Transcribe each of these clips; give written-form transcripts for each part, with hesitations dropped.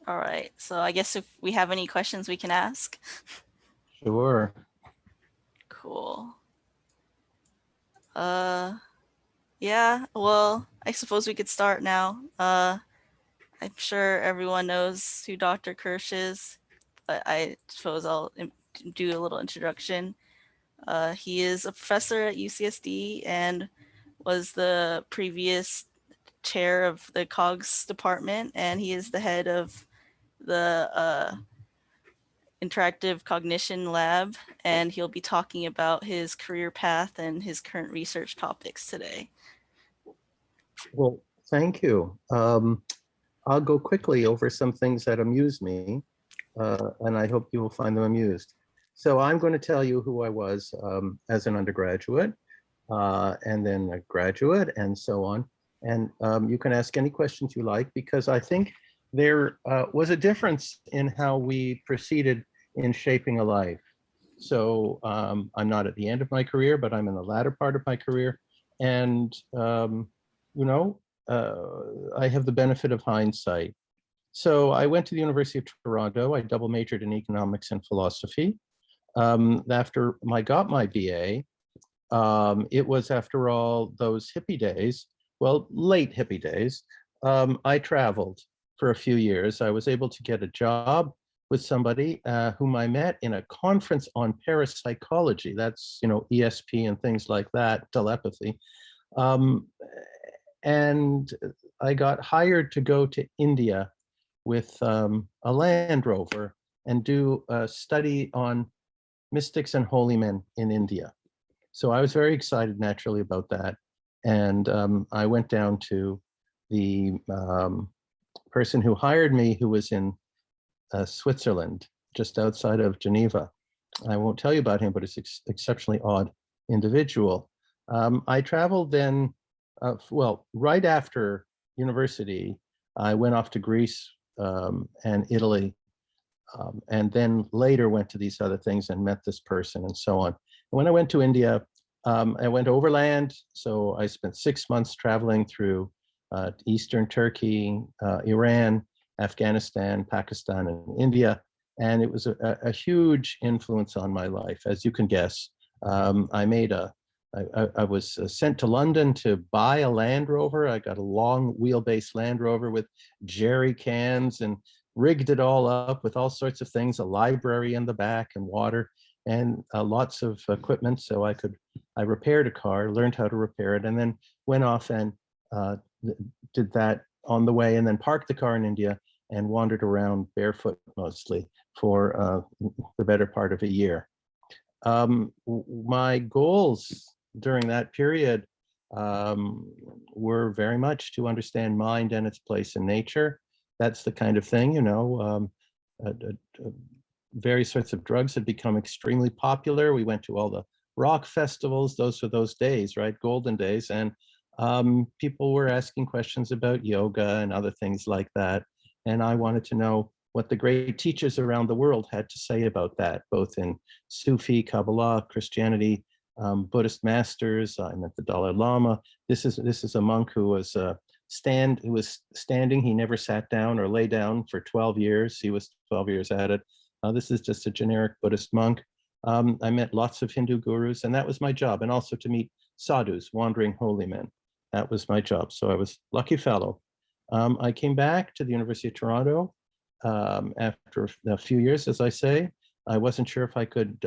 All right. So I guess if we have any questions we can ask. Sure. Cool. Yeah, well, I suppose we could start now. I'm sure everyone knows who Dr. Kirsch is, but I suppose I'll do a little introduction. He is a professor at UCSD and was the previous chair of the COGS department, and he is the head of the Interactive Cognition Lab, and he'll be talking about his career path and his current research topics today. Well, thank you. I'll go quickly over some things that amuse me, and I hope you will find them amused. So I'm going to tell you who I was as an undergraduate, and then a graduate, and so on. And you can ask any questions you like, because I think there was a difference in how we proceeded in shaping a life. So I'm not at the end of my career, but I'm in the latter part of my career. And, you know, I have the benefit of hindsight. So I went to the University of Toronto. I double majored in economics and philosophy. After I got my BA, it was, after all, those hippie days, well, late hippie days. I traveled for a few years. I was able to get a job with somebody whom I met in a conference on parapsychology. That's, ESP and things like that, telepathy. And I got hired to go to India with a Land Rover and do a study on mystics and holy men in India. So I was very excited, naturally, about that. And I went down to the person who hired me, who was in Switzerland, just outside of Geneva. I won't tell you about him, but it's exceptionally odd individual. I traveled then, well, right after university, I went off to Greece and Italy, and then later went to these other things and met this person and so on. When I went to India, I went overland. So I spent 6 months traveling through Eastern Turkey, Iran, Afghanistan, Pakistan, and India. And it was a huge influence on my life, as you can guess. I was sent to London to buy a Land Rover. I got a long wheelbase Land Rover with jerry cans and rigged it all up with all sorts of things, a library in the back and water and lots of equipment. So I repaired a car, learned how to repair it, and then went off and did that on the way, and then parked the car in India and wandered around barefoot mostly for the better part of a year. My goals during that period were very much to understand mind and its place in nature. That's the kind of thing, various sorts of drugs had become extremely popular. We went to all the rock festivals. Those were those days, right? Golden days. And people were asking questions about yoga and other things like that. And I wanted to know what the great teachers around the world had to say about that, both in Sufi, Kabbalah, Christianity, Buddhist masters. I met the Dalai Lama. This is a monk who was standing. He never sat down or lay down for 12 years. He was 12 years at it. This is just a generic Buddhist monk. I met lots of Hindu gurus, and that was my job. And also to meet sadhus, wandering holy men. That was my job. So I was a lucky fellow. I came back to the University of Toronto after a few years, as I say. I wasn't sure if I could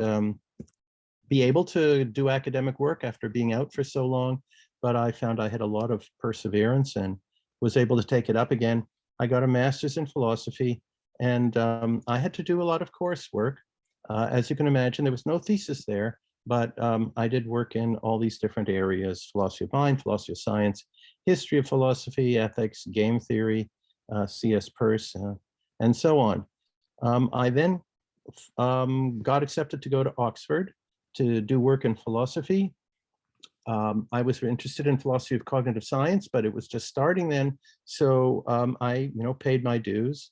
be able to do academic work after being out for so long, but I found I had a lot of perseverance and was able to take it up again. I got a master's in philosophy, and I had to do a lot of coursework. As you can imagine, there was no thesis there, but I did work in all these different areas: philosophy of mind, philosophy of science, history of philosophy, ethics, game theory, C.S. Peirce, and so on. I then got accepted to go to Oxford to do work in philosophy. I was interested in philosophy of cognitive science, but it was just starting then. So I, paid my dues.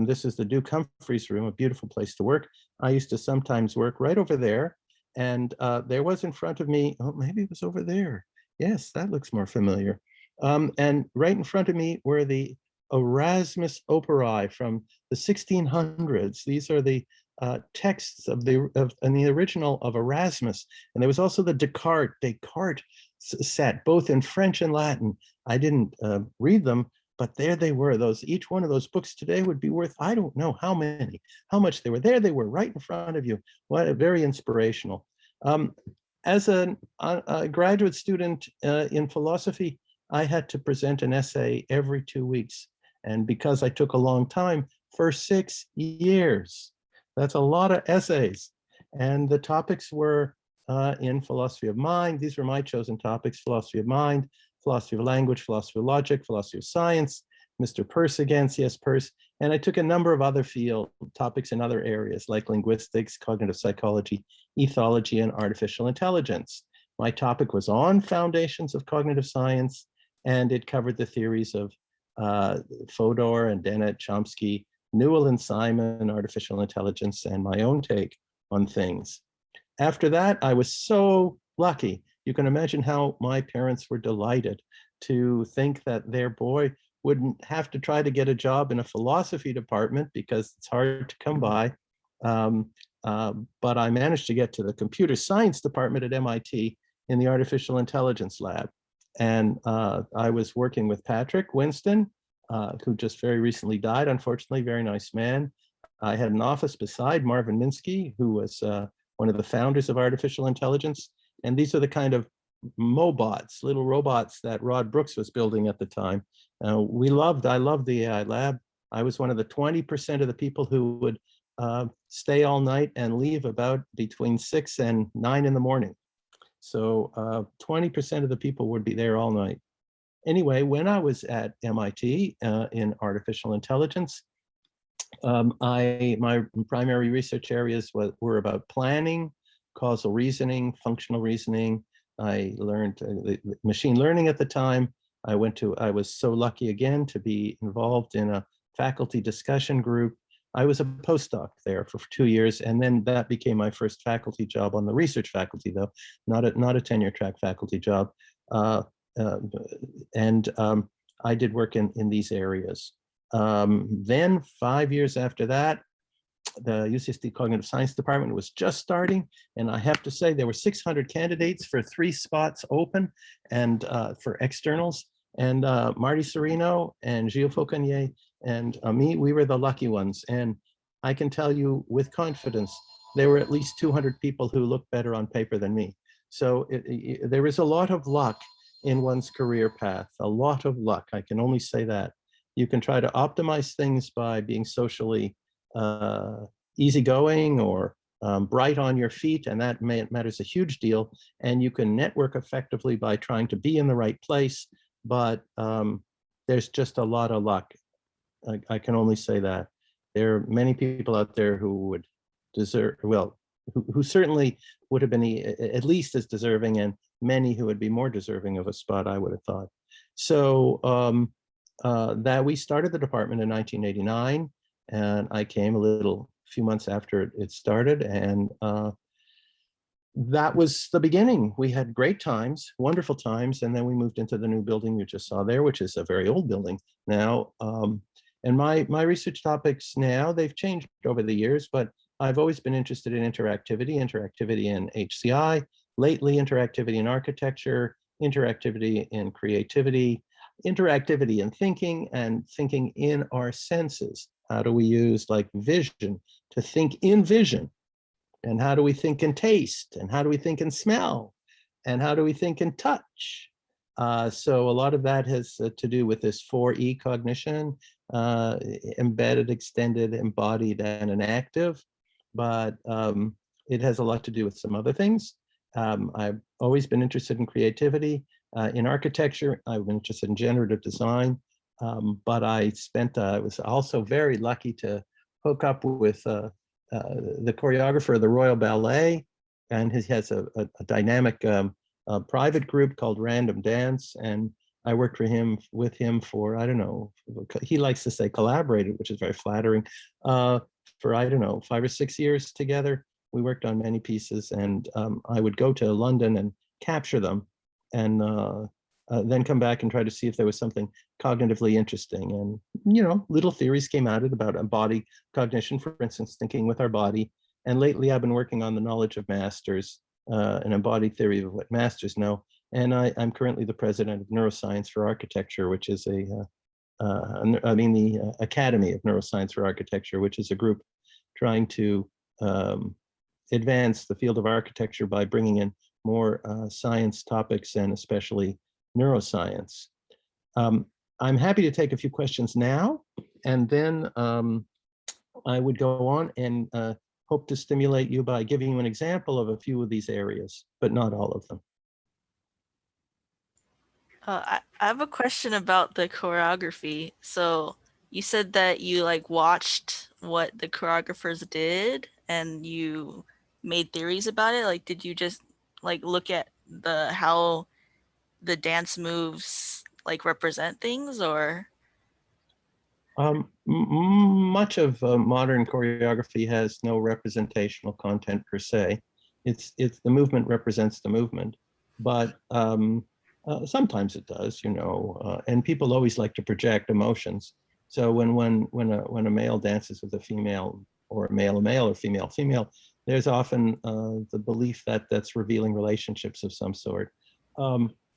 This is the Duke Humphreys room, a beautiful place to work. I used to sometimes work right over there. And there was in front of me, oh, maybe it was over there. Yes, that looks more familiar. And right in front of me were the Erasmus operae from the 1600s. These are the texts in the original of Erasmus. And there was also the Descartes set, both in French and Latin. I didn't read them, but there they were. Each one of those books today would be worth, I don't know how much they were. There they were, right in front of you. Very inspirational. As a graduate student in philosophy, I had to present an essay every 2 weeks. And because I took a long time, for 6 years, that's a lot of essays. And the topics were in philosophy of mind. These were my chosen topics: philosophy of mind, philosophy of language, philosophy of logic, philosophy of science, Mr. Peirce again, C.S. Peirce. And I took a number of other field topics in other areas like linguistics, cognitive psychology, ethology, and artificial intelligence. My topic was on foundations of cognitive science, and it covered the theories of Fodor and Dennett, Chomsky, Newell and Simon, artificial intelligence, and my own take on things. After that, I was so lucky. You can imagine how my parents were delighted to think that their boy wouldn't have to try to get a job in a philosophy department because it's hard to come by. But I managed to get to the computer science department at MIT in the artificial intelligence lab. And I was working with Patrick Winston, who just very recently died, unfortunately, very nice man. I had an office beside Marvin Minsky, who was one of the founders of artificial intelligence. And these are the kind of mobots, little robots that Rod Brooks was building at the time. I loved the AI lab. I was one of the 20% of the people who would stay all night and leave about between 6 and 9 in the morning. So 20% of the people would be there all night. Anyway, when I was at MIT in artificial intelligence, my primary research areas were about planning, causal reasoning, functional reasoning. I learned machine learning at the time. I was so lucky again to be involved in a faculty discussion group. I was a postdoc there for 2 years, and then that became my first faculty job on the research faculty, though not a tenure track faculty job. I did work in these areas. Then 5 years after that, the UCSD Cognitive Science Department was just starting, and I have to say there were 600 candidates for 3 spots open, and for externals. And Marty Serino and Gilles Fauconnier and me, we were the lucky ones. And I can tell you with confidence, there were at least 200 people who looked better on paper than me. So there is a lot of luck in one's career path, a lot of luck. I can only say that. You can try to optimize things by being socially easygoing or bright on your feet, and that matters a huge deal. And you can network effectively by trying to be in the right place, but there's just a lot of luck. I can only say that. There are many people out there who would deserve, well, who certainly would have been at least as deserving, and many who would be more deserving of a spot, I would have thought. So that we started the department in 1989, and I came a few months after it started, and that was the beginning. We had great times, wonderful times, and then we moved into the new building you just saw there, which is a very old building now. And my research topics now, they've changed over the years, but I've always been interested in interactivity in HCI, lately interactivity in architecture, interactivity in creativity, interactivity in thinking, and thinking in our senses. How do we use like vision to think in vision? And how do we think in taste? And how do we think in smell? And how do we think in touch? So a lot of that has to do with this 4E cognition, embedded, extended, embodied, and enactive. But it has a lot to do with some other things. I've always been interested in creativity. In architecture, I've been interested in generative design. But I was also very lucky to hook up with the choreographer of the Royal Ballet, and he has a dynamic private group called Random Dance, and I worked with him for, I don't know, he likes to say collaborated, which is very flattering, for, I don't know, 5 or 6 years together. We worked on many pieces, and I would go to London and capture them. And then come back and try to see if there was something cognitively interesting. And, you know, little theories came out about embodied cognition, for instance, thinking with our body. And lately I've been working on the knowledge of masters, an embodied theory of what masters know. And I'm currently the president of Neuroscience for Architecture, which is the Academy of Neuroscience for Architecture, which is a group trying to advance the field of architecture by bringing in more science topics and especially neuroscience. I'm happy to take a few questions now, and then I would go on and hope to stimulate you by giving you an example of a few of these areas, but not all of them. I have a question about the choreography. So you said that you like watched what the choreographers did and you made theories about it. Like, did you just like look at the how the dance moves like represent things, or? Much of modern choreography has no representational content per se. It's the movement represents the movement, but sometimes it does, you know. And people always like to project emotions. So when a male dances with a female, or a male or female, there's often the belief that that's revealing relationships of some sort.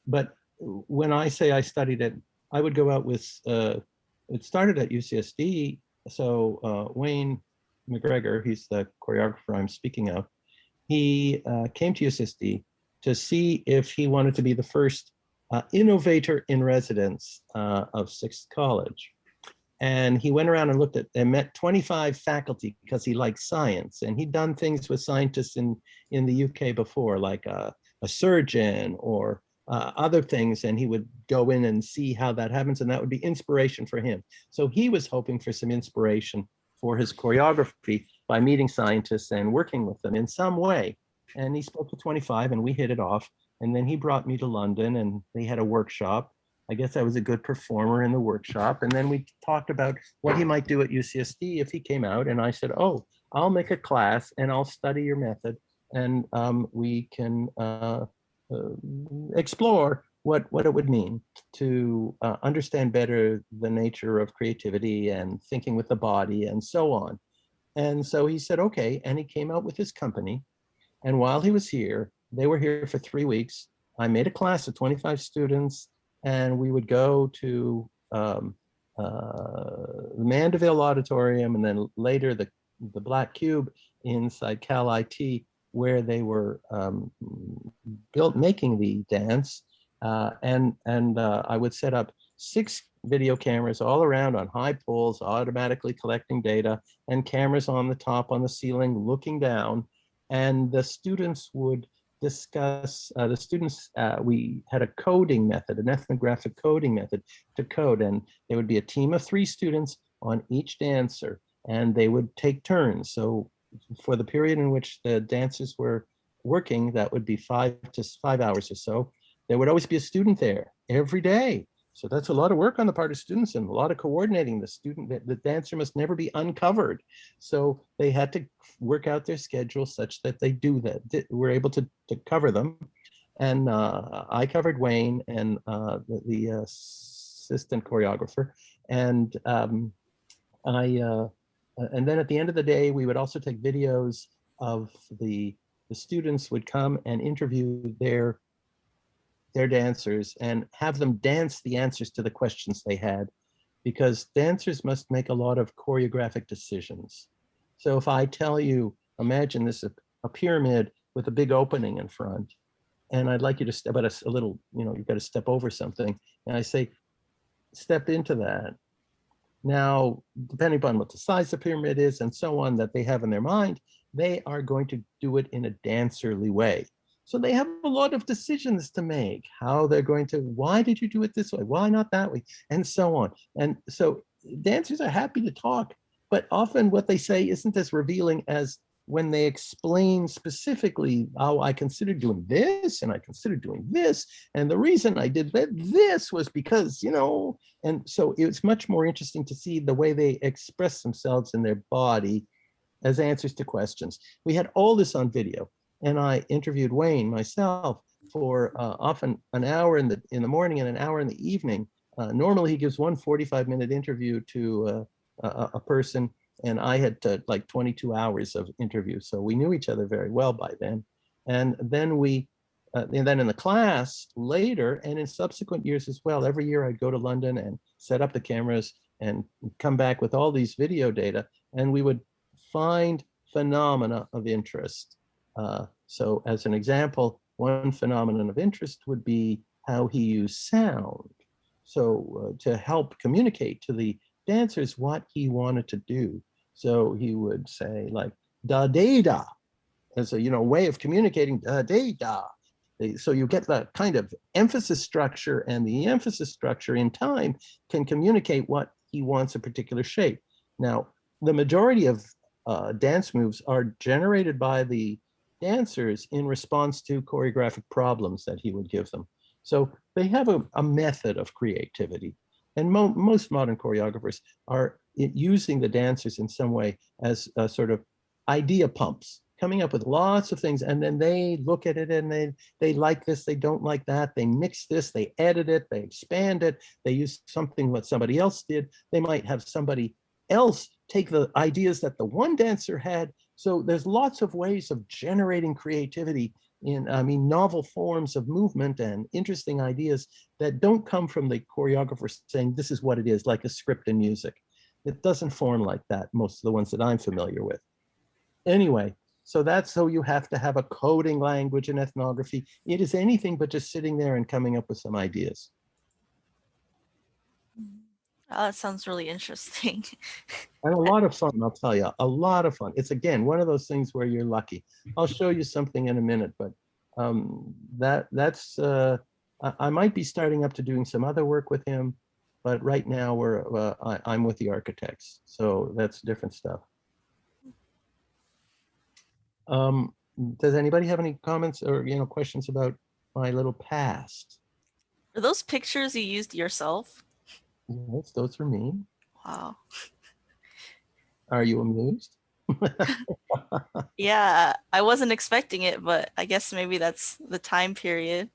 But when I say I studied it, I would go out with it started at UCSD. So Wayne McGregor, he's the choreographer I'm speaking of, he came to UCSD to see if he wanted to be the first innovator in residence of Sixth College. And he went around and looked at and met 25 faculty because he liked science. And he'd done things with scientists in the UK before, like a surgeon or other things, and he would go in and see how that happens, and that would be inspiration for him. So he was hoping for some inspiration for his choreography by meeting scientists and working with them in some way. And he spoke to 25 and we hit it off. And then he brought me to London and they had a workshop. I guess I was a good performer in the workshop. And then we talked about what he might do at UCSD if he came out. And I said, oh, I'll make a class and I'll study your method. And we can explore what it would mean to understand better the nature of creativity and thinking with the body and so on. And so he said, okay. And he came out with his company. And while he was here, they were here for 3 weeks. I made a class of 25 students, and we would go to the Mandeville Auditorium, and then later the Black Cube inside Cal IT, where they were making the dance. And I would set up 6 video cameras all around on high poles, automatically collecting data, and cameras on the top, on the ceiling, looking down. And the students would discuss, we had a coding method, an ethnographic coding method to code. And there would be a team of 3 students on each dancer, and they would take turns. So for the period in which the dancers were working, that would be 5 hours or so, there would always be a student there every day. So that's a lot of work on the part of students and a lot of coordinating. The dancer must never be uncovered. So they had to work out their schedule such that they do that. We're able to cover them. And I covered Wayne and the assistant choreographer. And and then at the end of the day, we would also take videos of the students would come and interview their dancers and have them dance the answers to the questions they had, because dancers must make a lot of choreographic decisions. So if I tell you, imagine this, a pyramid with a big opening in front, and I'd like you to step out a little, you know, you've got to step over something. And I say, step into that. Now, depending upon what the size of the pyramid is and so on that they have in their mind, they are going to do it in a dancerly way. So they have a lot of decisions to make, how they're going to, why did you do it this way? Why not that way? And so on. And so dancers are happy to talk, but often what they say isn't as revealing as when they explain specifically, oh, I considered doing this and I considered doing this. And the reason I did this was because, you know, and so it's much more interesting to see the way they express themselves in their body as answers to questions. We had all this on video. And I interviewed Wayne myself for often an hour in the morning and an hour in the evening. Normally he gives one 45-minute interview to a person, and I had like 22 hours of interview. So we knew each other very well by then. And then in the class later and in subsequent years as well, every year I'd go to London and set up the cameras and come back with all these video data, and we would find phenomena of interest. So as an example, one phenomenon of interest would be how he used sound. So to help communicate to the dancers what he wanted to do. So he would say like da da da as a way of communicating da da da. So you get that kind of emphasis structure, and the emphasis structure in time can communicate what he wants a particular shape. Now, the majority of dance moves are generated by the dancers in response to choreographic problems that he would give them. So they have a method of creativity. And most modern choreographers are using the dancers in some way as sort of idea pumps, coming up with lots of things, and then they look at it and they like this, they don't like that, they mix this, they edit it, they expand it, they use something what somebody else did. They might have somebody else take the ideas that the one dancer had. So there's lots of ways of generating creativity in, novel forms of movement and interesting ideas that don't come from the choreographer saying this is what it is, like a script in music. It doesn't form like that, most of the ones that I'm familiar with. Anyway, so that's so you have to have a coding language in ethnography. It is anything but just sitting there and coming up with some ideas. Oh, that sounds really interesting. And a lot of fun, I'll tell you, a lot of fun. It's again one of those things where you're lucky. I'll show you something in a minute, but that's I might be starting up to doing some other work with him, but right now I'm with the architects, so that's different stuff. Does anybody have any comments or questions about my little past? Are those pictures you used yourself? Yes, those are me. Wow. Are you amused? Yeah, I wasn't expecting it, but I guess maybe that's the time period.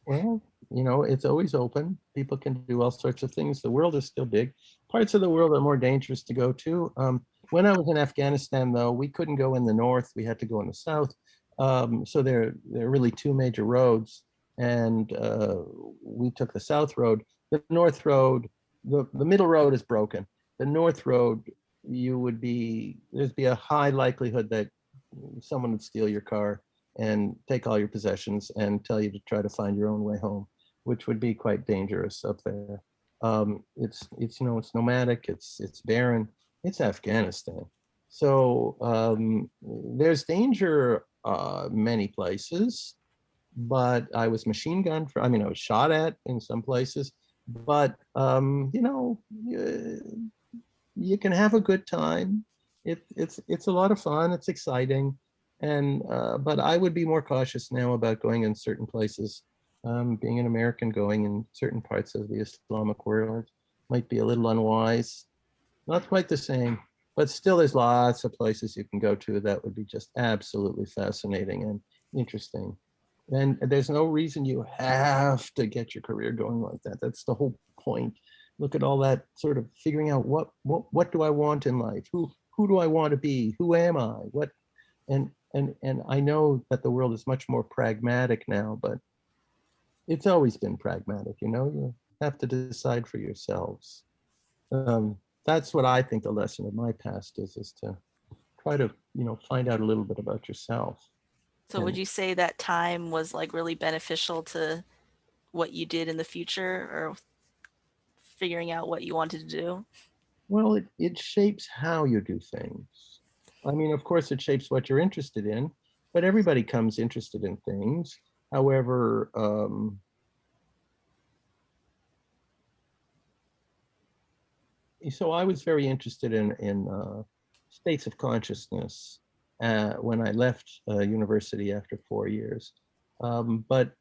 Well, it's always open. People can do all sorts of things. The world is still big. Parts of the world are more dangerous to go to. When I was in Afghanistan, though, we couldn't go in the north. We had to go in the south. So there are really two major roads, and we took the south road. The north road, the middle road is broken. The north road, there'd be a high likelihood that someone would steal your car and take all your possessions and tell you to try to find your own way home, which would be quite dangerous up there. It's nomadic, it's barren, it's Afghanistan. So there's danger many places, but I was machine gunned I was shot at in some places, but you can have a good time. It's a lot of fun. It's exciting, and but I would be more cautious now about going in certain places. Being an American, going in certain parts of the Islamic world might be a little unwise. Not quite the same, but still, there's lots of places you can go to that would be just absolutely fascinating and interesting. And there's no reason you have to get your career going like that. That's the whole point. Look at all that sort of figuring out what do I want in life? Who do I want to be? Who am I? What and I know that the world is much more pragmatic now, but it's always been pragmatic. You have to decide for yourselves. That's what I think the lesson of my past is to try to find out a little bit about yourself. So would And you say that time was like really beneficial to what you did in the future or figuring out what you wanted to do? well, it shapes how you do things. Of course, it shapes what you're interested in, but everybody comes interested in things. However, so I was very interested in states of consciousness when I left university after 4 years. But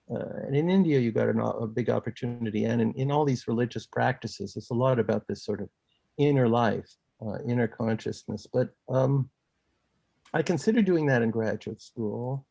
and in India, you got a big opportunity, and in all these religious practices, it's a lot about this sort of inner life, inner consciousness. But I considered doing that in graduate school,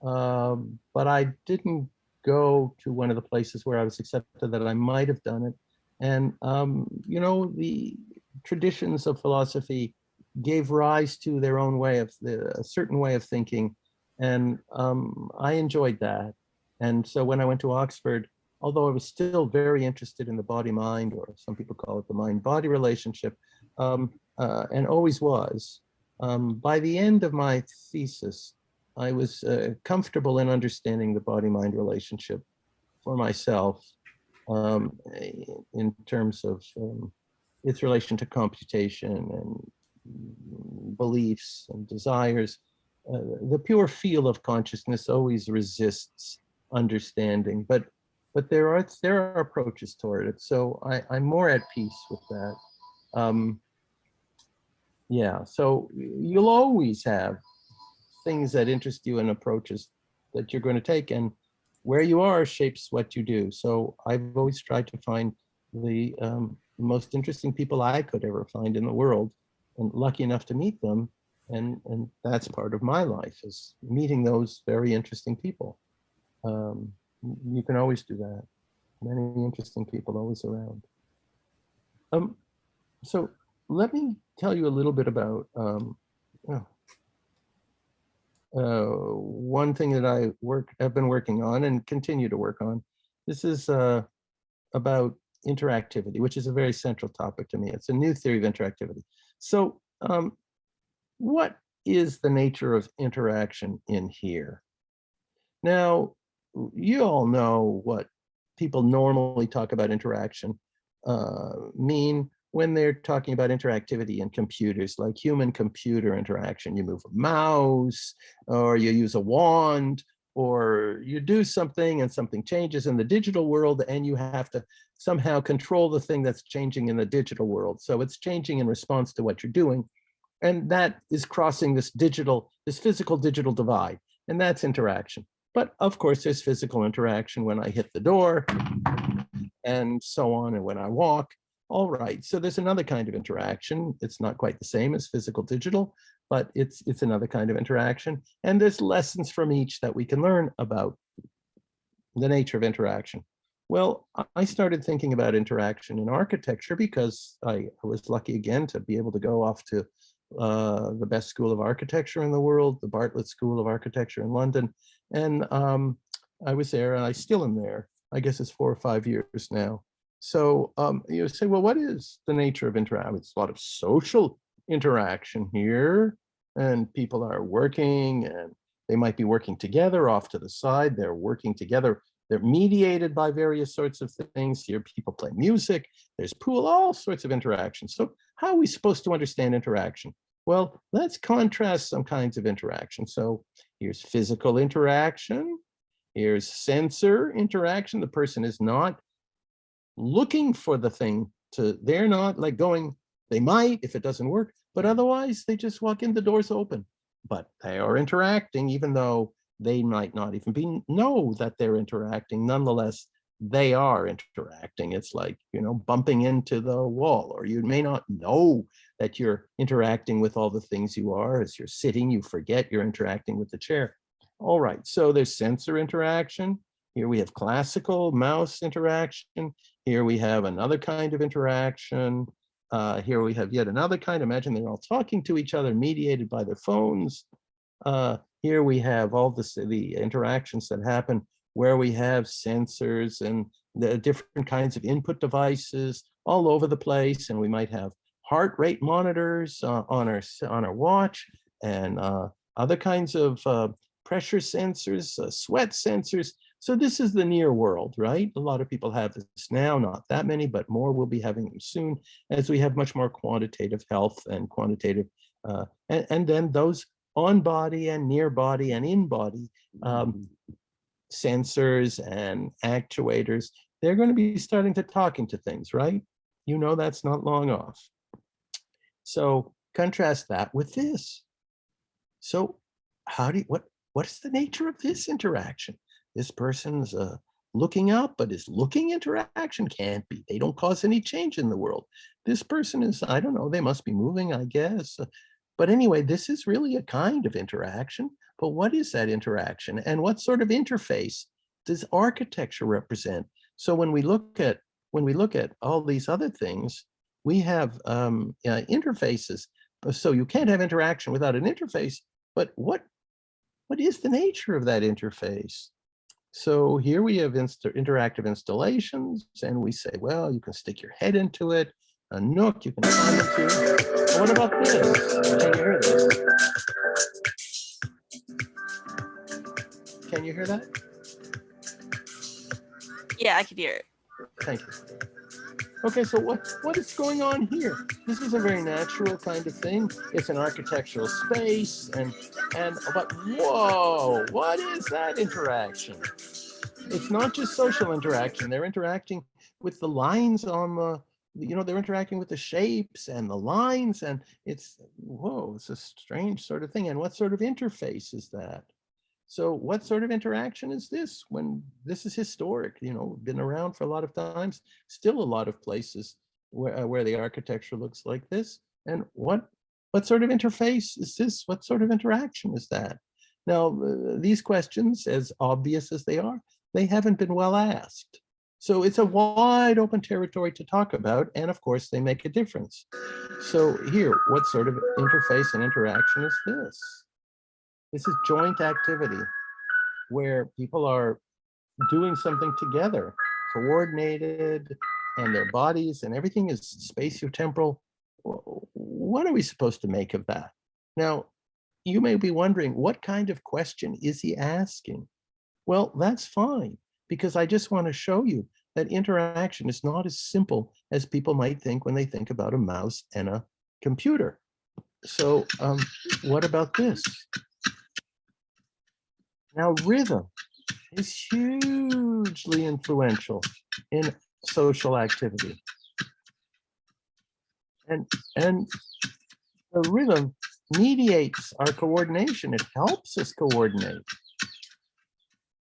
But I didn't go to one of the places where I was accepted that I might have done it. And, the traditions of philosophy gave rise to their own a certain way of thinking. And I enjoyed that. And so when I went to Oxford, although I was still very interested in the body mind, or some people call it the mind body relationship, and always was, by the end of my thesis, I was comfortable in understanding the body mind relationship for myself, in terms of its relation to computation and beliefs and desires. The pure feel of consciousness always resists understanding, but there are approaches toward it. So I'm more at peace with that. Um, yeah, so you'll always have things that interest you and approaches that you're going to take, and where you are shapes what you do. So I've always tried to find the most interesting people I could ever find in the world, and lucky enough to meet them. And that's part of my life, is meeting those very interesting people. Um, you can always do that. Many interesting people always around. Um, so let me tell you a little bit about oh, one thing that have been working on and continue to work on. This is about interactivity, which is a very central topic to me. It's a new theory of interactivity. So what is the nature of interaction in here? Now, you all know what people normally talk about interaction mean when they're talking about interactivity in computers, like human computer interaction. You move a mouse, or you use a wand, or you do something and something changes in the digital world, and you have to somehow control the thing that's changing in the digital world. So it's changing in response to what you're doing. And that is crossing this physical digital divide. And that's interaction. But of course, there's physical interaction when I hit the door, and so on, and when I walk. All right, so there's another kind of interaction. It's not quite the same as physical digital, but it's another kind of interaction. And there's lessons from each that we can learn about the nature of interaction. Well, I started thinking about interaction in architecture because I was lucky again to be able to go off to the best school of architecture in the world, the Bartlett School of Architecture in London. And I was there, and I still am there. I guess it's 4 or 5 years now. So you say, well, what is the nature of interaction? It's a lot of social interaction here, and people are working, and they might be working together off to the side. They're working together. They're mediated by various sorts of things. Here, people play music. There's pool, all sorts of interactions. So how are we supposed to understand interaction? Well, let's contrast some kinds of interaction. So here's physical interaction. Here's sensor interaction. The person is not looking for the thing they're not like going, they might if it doesn't work, but otherwise they just walk in, the door's open. But they are interacting, even though they might not even know that they're interacting. Nonetheless, they are interacting. It's like, bumping into the wall, or you may not know that you're interacting with all the things you are. As you're sitting, you forget you're interacting with the chair. All right, so there's sensor interaction. Here we have classical mouse interaction. Here we have another kind of interaction. Here we have yet another kind. Imagine they're all talking to each other, mediated by their phones. Here we have all the interactions that happen where we have sensors and the different kinds of input devices all over the place, and we might have heart rate monitors on our watch, and other kinds of pressure sensors, sweat sensors. So this is the near world, right? A lot of people have this now, not that many, but more will be having them soon, as we have much more quantitative health and quantitative, and then those on body and near body and in body sensors and actuators, they're going to be starting to talk into things, right? That's not long off. So contrast that with this. So what is the nature of this interaction? This person's looking up, but is looking interaction? Can't be. They don't cause any change in the world. This person is, I don't know, they must be moving, I guess. But anyway, this is really a kind of interaction. But what is that interaction? And what sort of interface does architecture represent? So when we look at all these other things, we have interfaces. So you can't have interaction without an interface. But what is the nature of that interface? So here we have interactive installations, and we say, well, you can stick your head into it, a nook you can climb into. But what about this? Can you hear this? Can you hear that? Yeah, I could hear it. Thank you. Okay, so what is going on here? This is a very natural kind of thing. It's an architectural space, but whoa, what is that interaction? It's not just social interaction. They're interacting with the lines on the, they're interacting with the shapes and the lines, and it's a strange sort of thing. And what sort of interface is that? So what sort of interaction is this when this is historic, been around for a lot of times, still a lot of places where the architecture looks like this. And what sort of interface is this? What sort of interaction is that? Now, these questions, as obvious as they are, they haven't been well asked. So it's a wide open territory to talk about. And of course, they make a difference. So here, what sort of interface and interaction is this? This is joint activity where people are doing something together, coordinated, and their bodies and everything is spatiotemporal. What are we supposed to make of that? Now, you may be wondering, what kind of question is he asking? Well, that's fine, because I just want to show you that interaction is not as simple as people might think when they think about a mouse and a computer. So what about this? Now, rhythm is hugely influential in social activity. And the rhythm mediates our coordination. It helps us coordinate.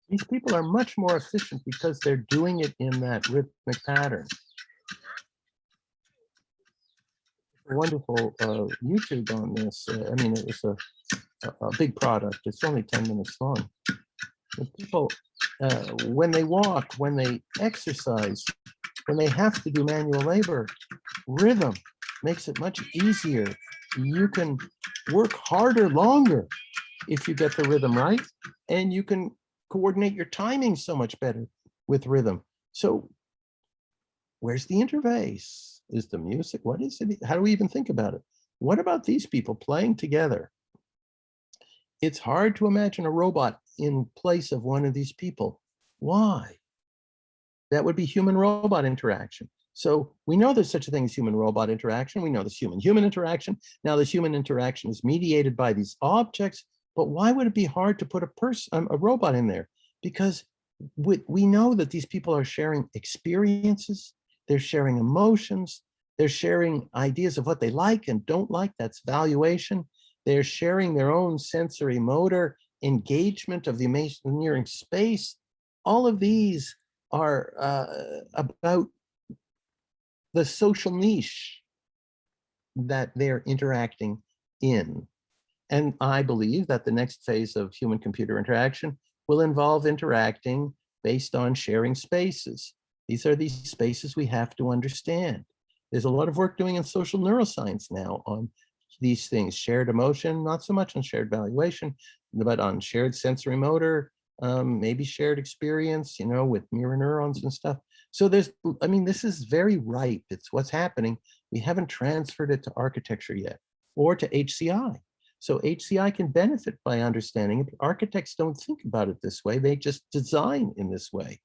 These people are much more efficient because they're doing it in that rhythmic pattern. A wonderful YouTube on this. I mean, it was a big product. It's only 10 minutes long. The people, when they walk, when they exercise, when they have to do manual labor, rhythm makes it much easier. You can work harder longer if you get the rhythm right, and you can coordinate your timing so much better with rhythm. So where's the interface? Is the music? What is it? How do we even think about it? What about these people playing together? It's hard to imagine a robot in place of one of these people. Why? That would be human-robot interaction. So we know there's such a thing as human-robot interaction. We know there's human-human interaction. Now this human interaction is mediated by these objects, but why would it be hard to put a robot in there? Because we know that these people are sharing experiences, they're sharing emotions, they're sharing ideas of what they like and don't like, that's valuation. They're sharing their own sensory motor engagement of the imagineering space. All of these are about the social niche that they're interacting in. And I believe that the next phase of human-computer interaction will involve interacting based on sharing spaces. These are these spaces we have to understand. There's a lot of work doing in social neuroscience now on these things, shared emotion, not so much on shared valuation, but on shared sensory motor, maybe shared experience, with mirror neurons and stuff. So this is very ripe. It's what's happening. We haven't transferred it to architecture yet, or to HCI. So HCI can benefit by understanding it. Architects don't think about it this way. They just design in this way.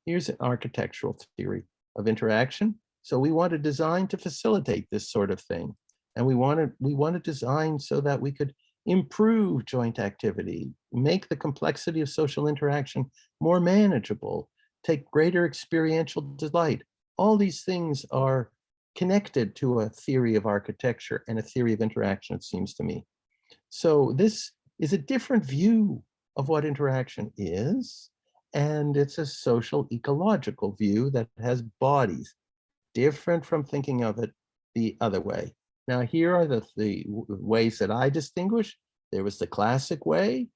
Here's an architectural theory of interaction. So we want to design to facilitate this sort of thing. And we want to design so that we could improve joint activity, make the complexity of social interaction more manageable, take greater experiential delight. All these things are connected to a theory of architecture and a theory of interaction, it seems to me. So this is a different view of what interaction is, and it's a social ecological view that has bodies, different from thinking of it the other way. Now, here are the ways that I distinguish. There was the classic way,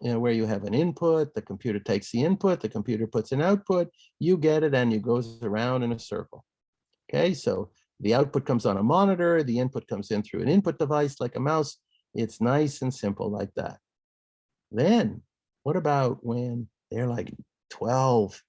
where you have an input, the computer takes the input, the computer puts an output, you get it, and it goes around in a circle. Okay, so the output comes on a monitor, the input comes in through an input device like a mouse. It's nice and simple like that. Then, what about when there are like 12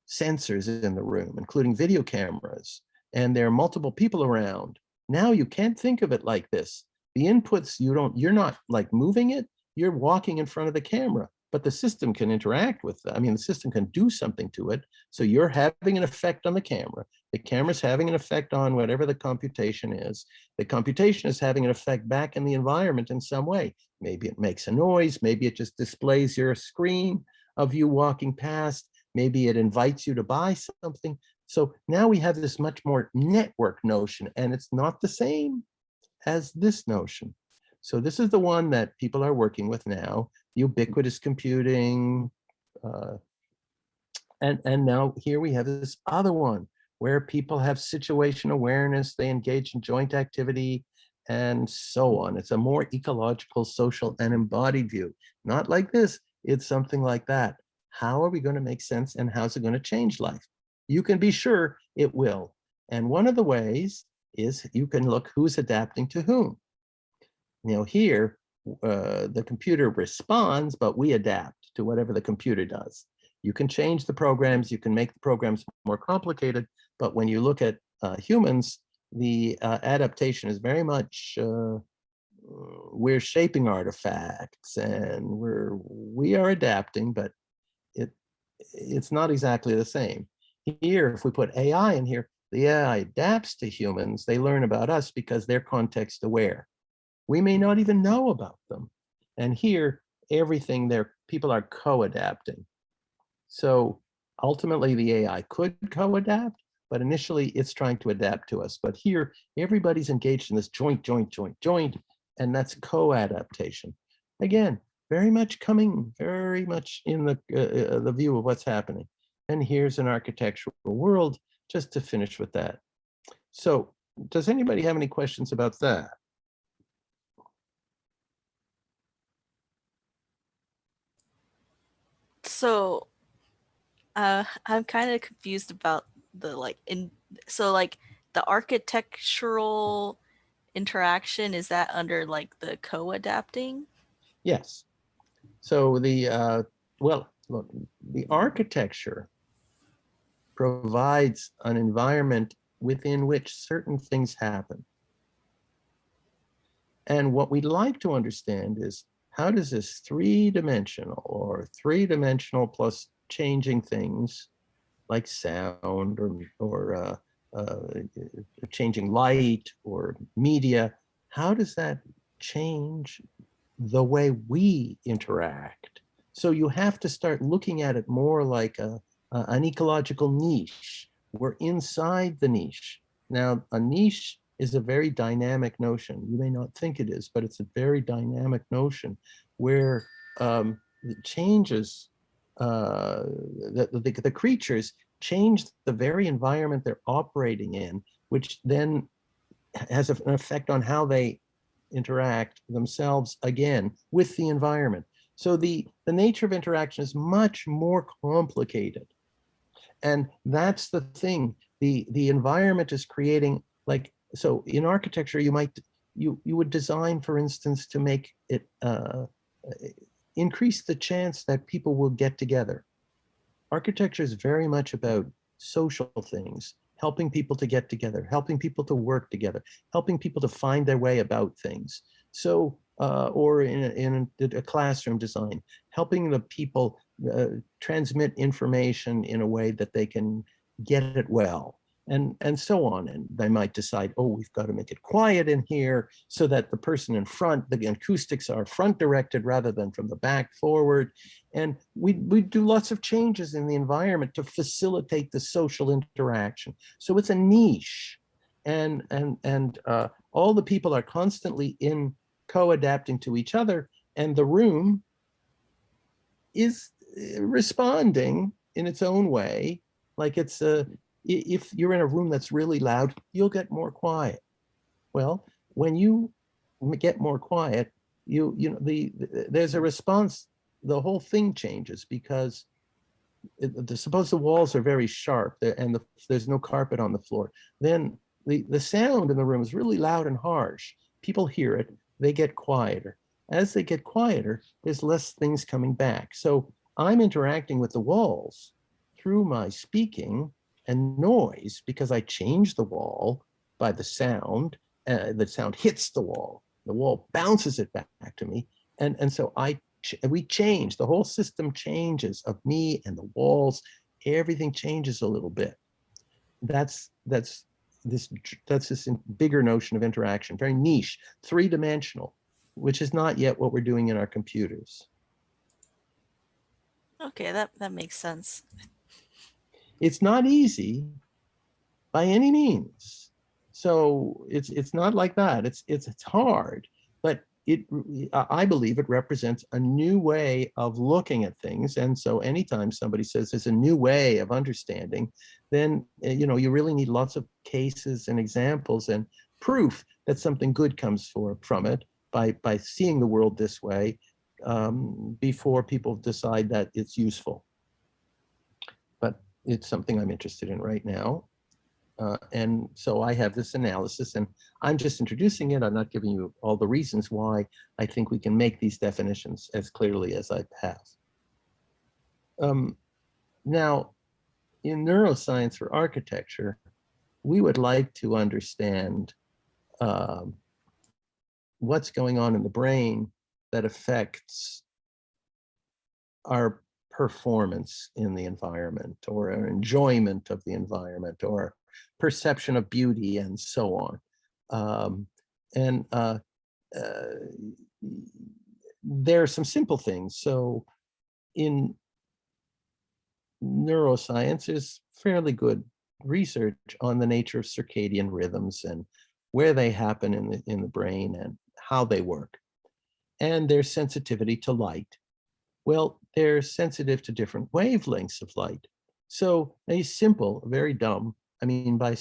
sensors in the room, including video cameras, and there are multiple people around? Now you can't think of it like this. The inputs, you're not like moving it, you're walking in front of the camera, but the system can interact with that. I mean, the system can do something to it. So you're having an effect on the camera's having an effect on whatever the computation is. The computation is having an effect back in the environment in some way. Maybe it makes a noise, maybe it just displays your screen of you walking past, maybe it invites you to buy something. So now we have this much more network notion, and it's not the same as this notion. So this is the one that people are working with now, ubiquitous computing. And now here we have this other one where people have situation awareness, they engage in joint activity, and so on. It's a more ecological, social, and embodied view. Not like this, it's something like that. How are we going to make sense, and how's it going to change life? You can be sure it will. And one of the ways is you can look who's adapting to whom. Here, the computer responds, but we adapt to whatever the computer does. You can change the programs, you can make the programs more complicated, but when you look at humans, the adaptation is very much, we're shaping artifacts and we are adapting, but it's not exactly the same. Here, if we put AI in here, the AI adapts to humans. They learn about us because they're context aware. We may not even know about them. And here, everything there, people are co-adapting. So ultimately, the AI could co-adapt, but initially it's trying to adapt to us. But here, everybody's engaged in this joint, and that's co-adaptation. Again, very much in the view of what's happening. And here's an architectural world, just to finish with that. So does anybody have any questions about that? So I'm kind of confused about the like the architectural interaction, is that under like the co-adapting? Yes. So well, look, the architecture provides an environment within which certain things happen. And what we'd like to understand is, how does this three-dimensional plus changing things like sound or changing light or media, how does that change the way we interact? So you have to start looking at it more like an ecological niche. We're inside the niche. Now, a niche is a very dynamic notion. You may not think it is, but it's a very dynamic notion where the changes, the creatures change the very environment they're operating in, which then has an effect on how they interact themselves again with the environment. So the nature of interaction is much more complicated. And that's the thing. The environment is creating, like, so in architecture, you would design, for instance, to make it increase the chance that people will get together. Architecture is very much about social things, helping people to get together, helping people to work together, helping people to find their way about things. So, or in a classroom design, helping the people transmit information in a way that they can get it well, and so on. And they might decide, oh, we've got to make it quiet in here so that the person in front, the acoustics are front directed rather than from the back forward. And we do lots of changes in the environment to facilitate the social interaction. So it's a niche, and all the people are constantly in co-adapting to each other, and the room is responding in its own way. Like it's if you're in a room that's really loud, you'll get more quiet. Well, when you get more quiet, there's a response. The whole thing changes because suppose the walls are very sharp and there's no carpet on the floor. Then the sound in the room is really loud and harsh. People hear it, they get quieter. As they get quieter, there's less things coming back. So I'm interacting with the walls through my speaking and noise because I change the wall by the sound. The sound hits the wall bounces it back to me. And so we change, the whole system changes of me and the walls, everything changes a little bit. That's this bigger notion of interaction, very niche, three-dimensional, which is not yet what we're doing in our computers. Okay, that makes sense. It's not easy by any means. So it's not like that. It's hard, but I believe it represents a new way of looking at things. And so anytime somebody says there's a new way of understanding, then you really need lots of cases and examples and proof that something good comes from it by seeing the world this way before people decide that it's useful. But it's something I'm interested in right now. And so I have this analysis and I'm just introducing it. I'm not giving you all the reasons why I think we can make these definitions as clearly as I have. Now, in neuroscience or architecture, we would like to understand what's going on in the brain that affects our performance in the environment or our enjoyment of the environment or perception of beauty and so on. There are some simple things. So in neuroscience, there's fairly good research on the nature of circadian rhythms and where they happen in the brain and how they work. And their sensitivity to light. Well, they're sensitive to different wavelengths of light. So a simple, very dumb, I mean, by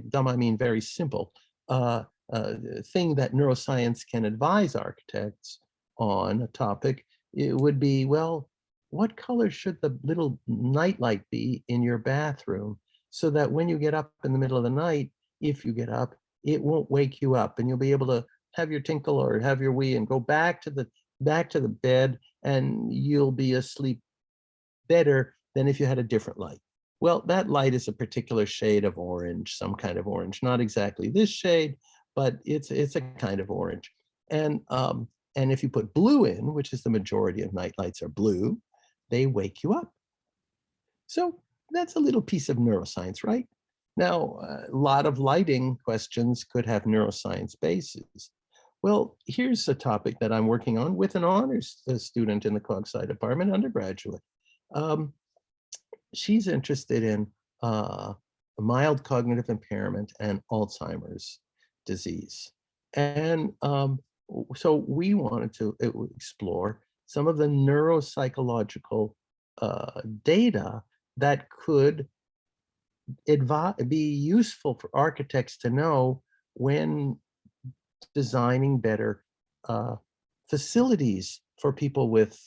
dumb, I mean very simple, thing that neuroscience can advise architects on a topic, it would be, well, what color should the little nightlight be in your bathroom so that when you get up in the middle of the night, if you get up, it won't wake you up and you'll be able to have your tinkle or have your wee and go back to the bed and you'll be asleep better than if you had a different light. Well, that light is a particular shade of orange, some kind of orange, not exactly this shade, but it's a kind of orange. And if you put blue in, which is the majority of night lights are blue, they wake you up. So that's a little piece of neuroscience, right? Now, a lot of lighting questions could have neuroscience bases. Well, here's a topic that I'm working on with an honors student in the Cog Sci department, undergraduate. She's interested in mild cognitive impairment and Alzheimer's disease. And so we wanted to explore some of the neuropsychological data that could be useful for architects to know when designing better facilities for people with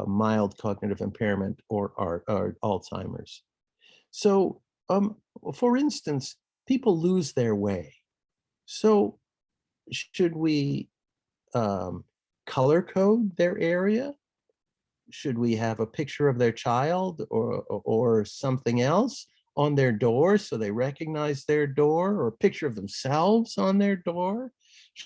mild cognitive impairment or Alzheimer's. So, for instance, people lose their way. So should we color code their area? Should we have a picture of their child or something else on their door so they recognize their door, or a picture of themselves on their door?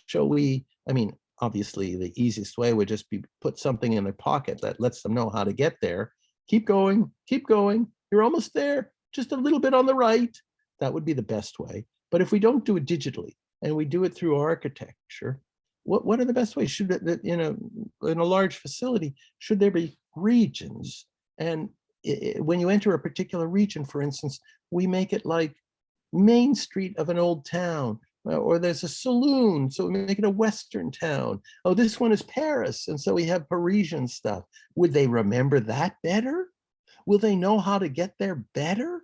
Shall we, I mean, obviously the easiest way would just be put something in their pocket that lets them know how to get there. Keep going, you're almost there, just a little bit on the right. That would be the best way. But if we don't do it digitally and we do it through architecture, what are the best ways? Should it, in a large facility, should there be regions? And when you enter a particular region, for instance, we make it like Main Street of an old town, or there's a saloon, so we make it a Western town. Oh, this one is Paris, and so we have Parisian stuff. Would they remember that better? Will they know how to get there better?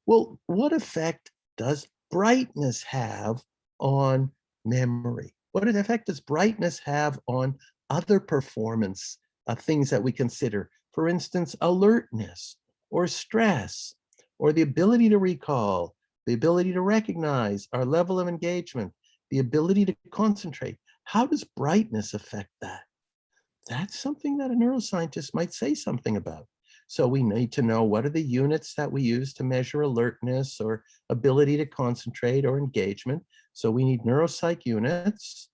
Well, what effect does brightness have on memory? What effect does brightness have on other performance things that we consider? For instance, alertness or stress or the ability to recall, the ability to recognize, our level of engagement, the ability to concentrate. How does brightness affect that? That's something that a neuroscientist might say something about. So we need to know what are the units that we use to measure alertness or ability to concentrate or engagement. So we need neuropsych units.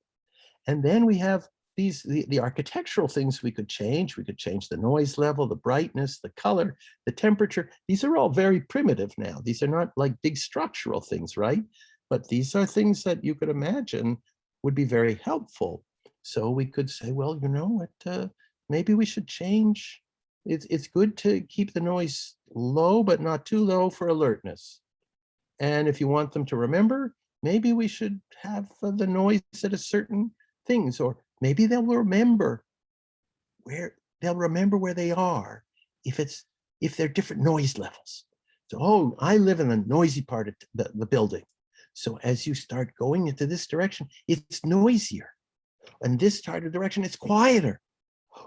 And then we have the architectural things we could change. We could change the noise level, the brightness, the color, the temperature. These are all very primitive now. These are not like big structural things, right? But these are things that you could imagine would be very helpful. So we could say, well, you know what, maybe we should change. It's good to keep the noise low, but not too low for alertness. And if you want them to remember, maybe we should have the noise at a certain things, or maybe where they'll remember where they are if they're different noise levels. So, oh, I live in a noisy part of the building. So as you start going into this direction, it's noisier. And this part of direction, it's quieter.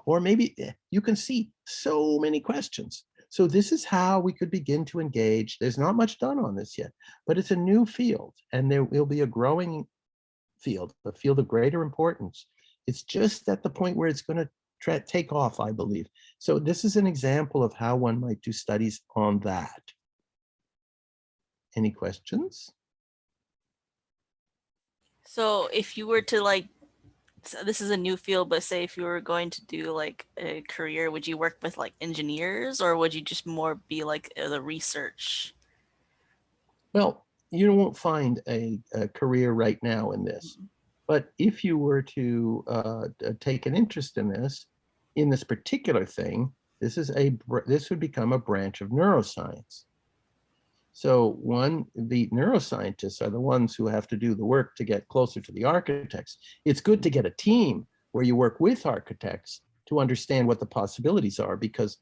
Or maybe you can see so many questions. So this is how we could begin to engage. There's not much done on this yet, but it's a new field, and there will be a growing field, a field of greater importance. It's just at the point where it's going to take off, I believe. So this is an example of how one might do studies on that. Any questions? So if you were to like, so this is a new field, but say if you were going to do like a career, would you work with like engineers or would you just more be like the research? Well, you won't find a career right now in this. But if you were to take an interest in this particular thing, this would become a branch of neuroscience. So the neuroscientists are the ones who have to do the work to get closer to the architects. It's good to get a team where you work with architects to understand what the possibilities are, because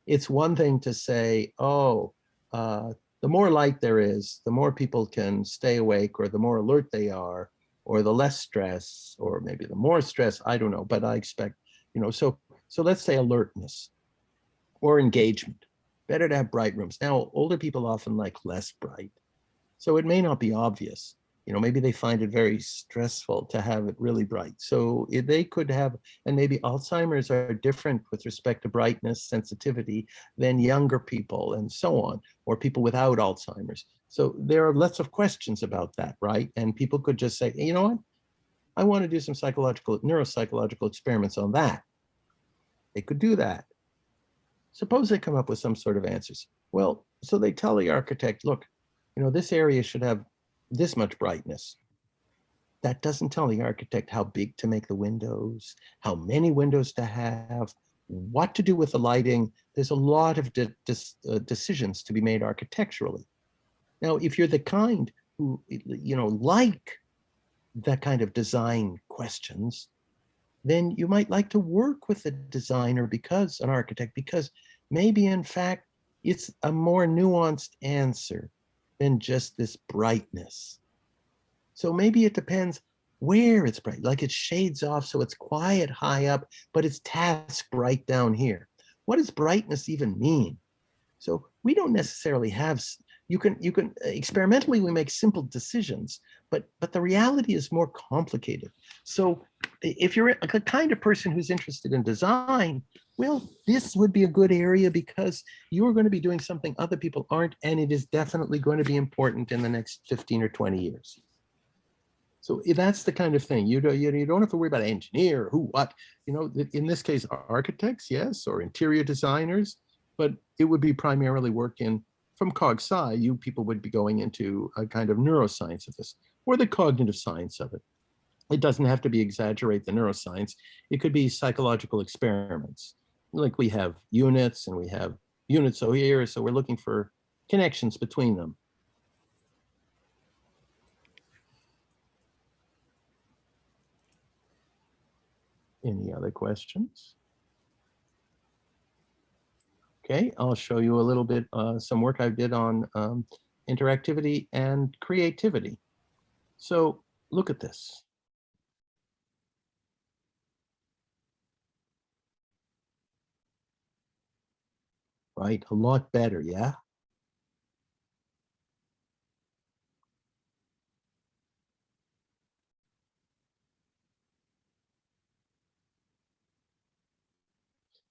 it's one thing to say, oh, the more light there is, the more people can stay awake, or the more alert they are, or the less stress, or maybe the more stress, I don't know, but I expect, so let's say alertness or engagement. Better to have bright rooms. Now, older people often like less bright, so it may not be obvious. Maybe they find it very stressful to have it really bright. So they could have, and maybe Alzheimer's are different with respect to brightness sensitivity than younger people, and so on, or people without Alzheimer's. So there are lots of questions about that, right? And people could just say, hey, you know what? I want to do some neuropsychological experiments on that. They could do that. Suppose they come up with some sort of answers. Well, so they tell the architect, look, this area should have this much brightness. That doesn't tell the architect how big to make the windows, how many windows to have, what to do with the lighting. There's a lot of decisions to be made architecturally. Now, if you're the kind who, like that kind of design questions, then you might like to work with a designer, an architect, because maybe in fact it's a more nuanced answer than just this brightness. So maybe it depends where it's bright, like it shades off so it's quiet high up, but it's task bright down here. What does brightness even mean? So we don't necessarily have, you can experimentally we make simple decisions, but the reality is more complicated. So if you're a kind of person who's interested in design, well, this would be a good area because you're going to be doing something other people aren't, and it is definitely going to be important in the next 15 or 20 years. So that's the kind of thing. You don't have to worry about engineer, who, what. In this case, architects, yes, or interior designers, but it would be primarily work from cog sci. You people would be going into a kind of neuroscience of this, or the cognitive science of it. It doesn't have to be exaggerate the neuroscience. It could be psychological experiments. Like we have units and we have units over here, so we're looking for connections between them. Any other questions? Okay, I'll show you a little bit, some work I did on interactivity and creativity. So look at this. Right, a lot better, yeah?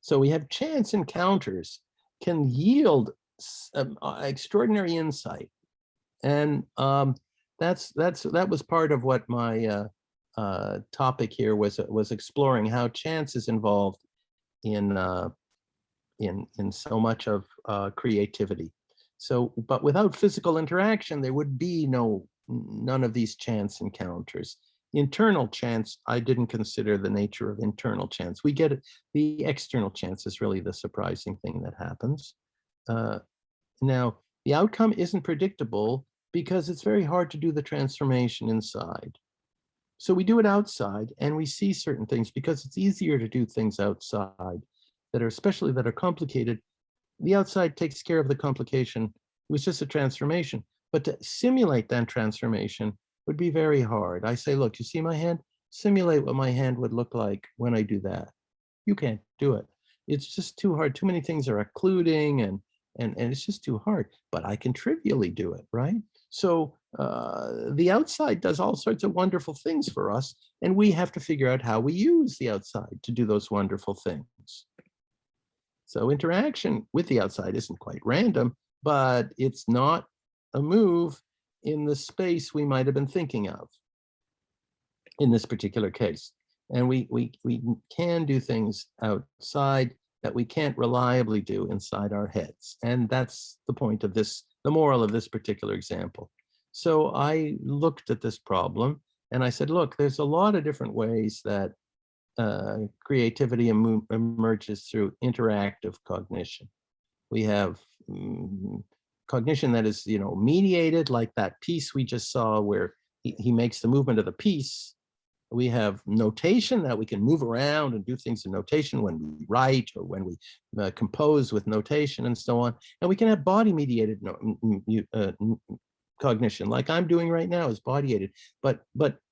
So we have chance encounters can yield extraordinary insight. And that was part of what my topic here was exploring how chance is involved in so much of creativity. So, but without physical interaction, there would be none of these chance encounters. Internal chance, I didn't consider the nature of internal chance. We get it. The external chance is really the surprising thing that happens. Now, the outcome isn't predictable because it's very hard to do the transformation inside. So we do it outside and we see certain things because it's easier to do things outside that are, especially that are complicated. The outside takes care of the complication. It was just a transformation. But to simulate that transformation would be very hard. I say, look, you see my hand? Simulate what my hand would look like when I do that. You can't do it. It's just too hard. Too many things are occluding and it's just too hard. But I can trivially do it, right? So the outside does all sorts of wonderful things for us, and we have to figure out how we use the outside to do those wonderful things. So interaction with the outside isn't quite random, but it's not a move in the space we might have been thinking of in this particular case. And we can do things outside that we can't reliably do inside our heads. And that's the point of this, the moral of this particular example. So I looked at this problem and I said, look, there's a lot of different ways that creativity emerges through interactive cognition. We have cognition that is, mediated, like that piece we just saw where he makes the movement of the piece. We have notation that we can move around and do things in notation when we write or when we compose with notation and so on. And we can have body mediated cognition, like I'm doing right now is body aided. But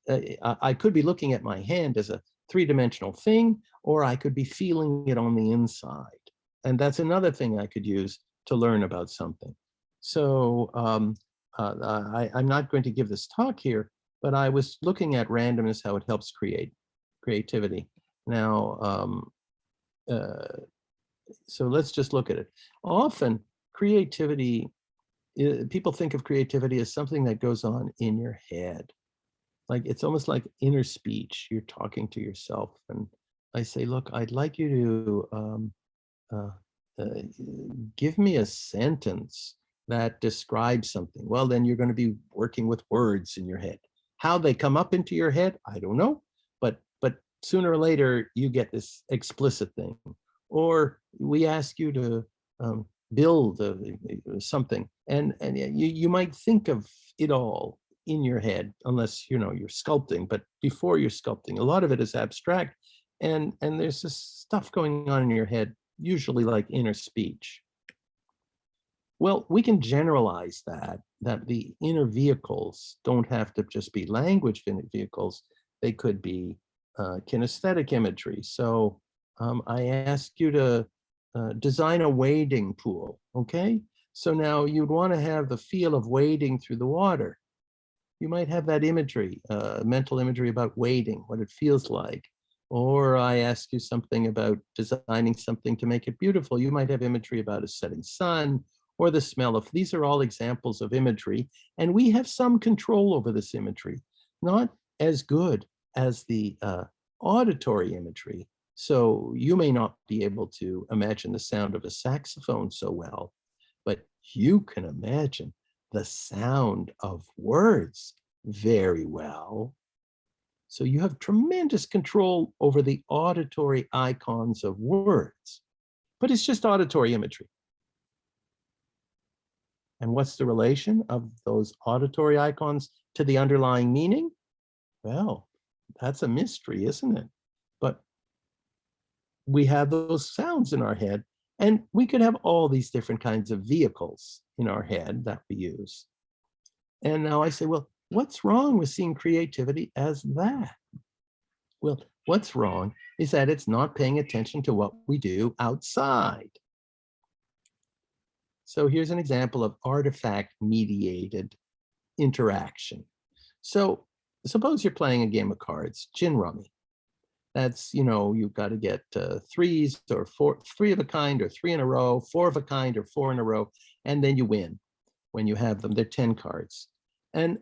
I could be looking at my hand as a three-dimensional thing, or I could be feeling it on the inside. And that's another thing I could use to learn about something. So I'm not going to give this talk here, but I was looking at randomness, how it helps create creativity. Now, so let's just look at it. Often creativity, people think of creativity as something that goes on in your head. Like it's almost like inner speech. You're talking to yourself. And I say, look, I'd like you to give me a sentence that describes something. Well, then you're going to be working with words in your head. How they come up into your head, I don't know. But sooner or later, you get this explicit thing. Or we ask you to build something. And you might think of it all in your head, unless you're sculpting. But before you're sculpting, a lot of it is abstract. And there's this stuff going on in your head, usually like inner speech. Well, we can generalize that the inner vehicles don't have to just be language vehicles. They could be kinesthetic imagery. So I ask you to design a wading pool, okay? So now you'd want to have the feel of wading through the water. You might have that imagery, mental imagery about wading, what it feels like. Or I ask you something about designing something to make it beautiful. You might have imagery about a setting sun or the smell of, these are all examples of imagery. And we have some control over this imagery, not as good as the auditory imagery. So you may not be able to imagine the sound of a saxophone so well, but you can imagine the sound of words very well. So you have tremendous control over the auditory icons of words, but it's just auditory imagery. And what's the relation of those auditory icons to the underlying meaning? Well, that's a mystery, isn't it? But we have those sounds in our head, and we could have all these different kinds of vehicles in our head that we use. And now I say, well, what's wrong with seeing creativity as that? Well, what's wrong is that it's not paying attention to what we do outside. So here's an example of artifact mediated interaction. So suppose you're playing a game of cards, gin rummy. That's, you've got to get threes or four, three of a kind or three in a row, four of a kind or four in a row, and then you win when you have them. They're 10 cards. And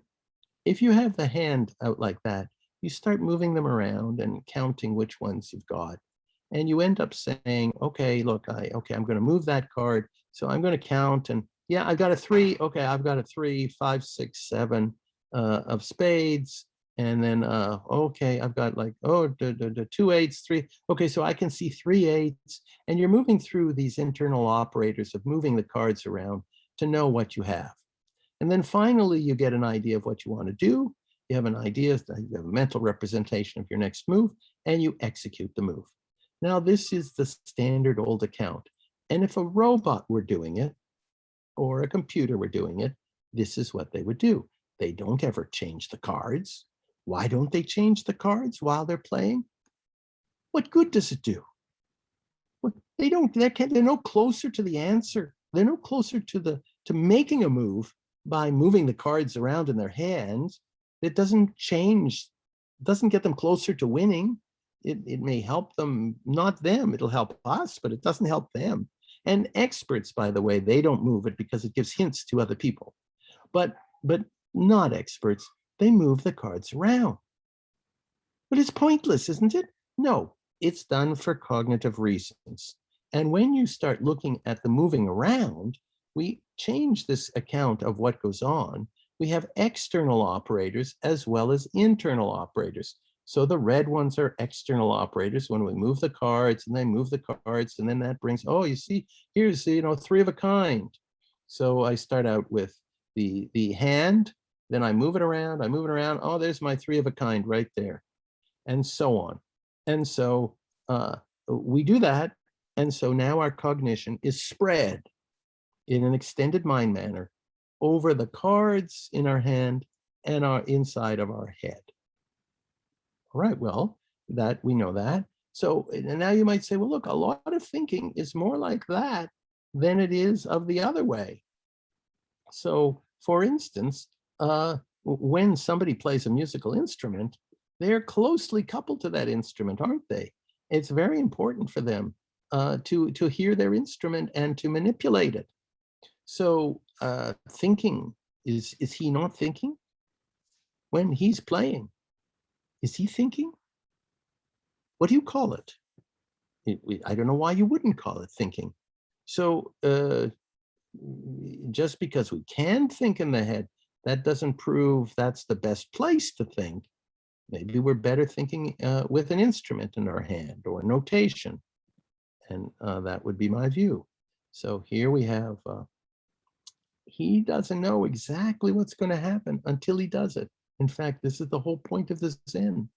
if you have the hand out like that, you start moving them around and counting which ones you've got. And you end up saying, okay, look, I'm going to move that card. So I'm going to count, and yeah, I got a three. Okay, I've got a 3, 5, 6, 7 of spades. And then, okay, I've got like, the 2 eights, 3. Okay, so I can see 3 eights. And you're moving through these internal operators of moving the cards around to know what you have. And then finally, you get an idea of what you want to do. You have an idea, you have a mental representation of your next move, and you execute the move. Now, this is the standard old account. And if a robot were doing it, or a computer were doing it, this is what they would do. They don't ever change the cards. Why don't they change the cards while they're playing? What good does it do? They don't, they're no closer to the answer. They're no closer to making a move by moving the cards around in their hands. It doesn't change, doesn't get them closer to winning. It may help them, not them, it'll help us, but it doesn't help them. And experts, by the way, they don't move it because it gives hints to other people. But not experts, they move the cards around. But it's pointless, isn't it? No, it's done for cognitive reasons. And when you start looking at the moving around, we change this account of what goes on. We have external operators as well as internal operators. So the red ones are external operators when we move the cards, and they move the cards, and then that brings, oh, you see, here's, 3 of a kind. So I start out with the hand, then I move it around, oh, there's my 3 of a kind right there, and so on. And so we do that, and so now our cognition is spread in an extended mind manner over the cards in our hand and our inside of our head. All right, well, that we know that. So and now you might say, well, look, a lot of thinking is more like that than it is of the other way. So for instance, when somebody plays a musical instrument, they're closely coupled to that instrument, aren't they? It's very important for them to hear their instrument and to manipulate it. So thinking, is he not thinking when he's playing? Is he thinking? What do you call it? I don't know why you wouldn't call it thinking. So just because we can think in the head, that doesn't prove that's the best place to think. Maybe we're better thinking with an instrument in our hand or notation. And that would be my view. So here we have, he doesn't know exactly what's going to happen until he does it. In fact, this is the whole point of the Zen.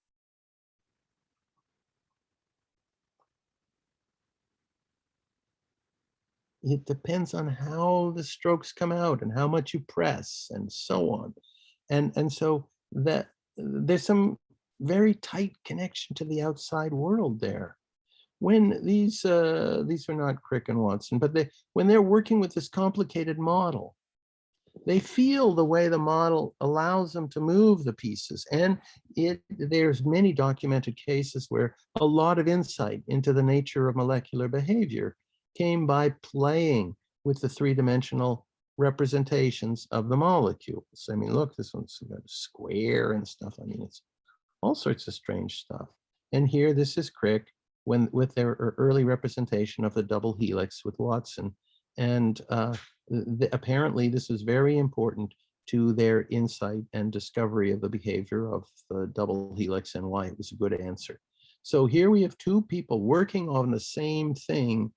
It depends on how the strokes come out and how much you press and so on. And so that there's some very tight connection to the outside world there. When these are not Crick and Watson, but when they're working with this complicated model, they feel the way the model allows them to move the pieces. And there's many documented cases where a lot of insight into the nature of molecular behavior came by playing with the three-dimensional representations of the molecules. I mean, look, this one's got a square and stuff. I mean, it's all sorts of strange stuff. And here, this is Crick with their early representation of the double helix with Watson. And apparently this is very important to their insight and discovery of the behavior of the double helix and why it was a good answer. So here we have two people working on the same thing.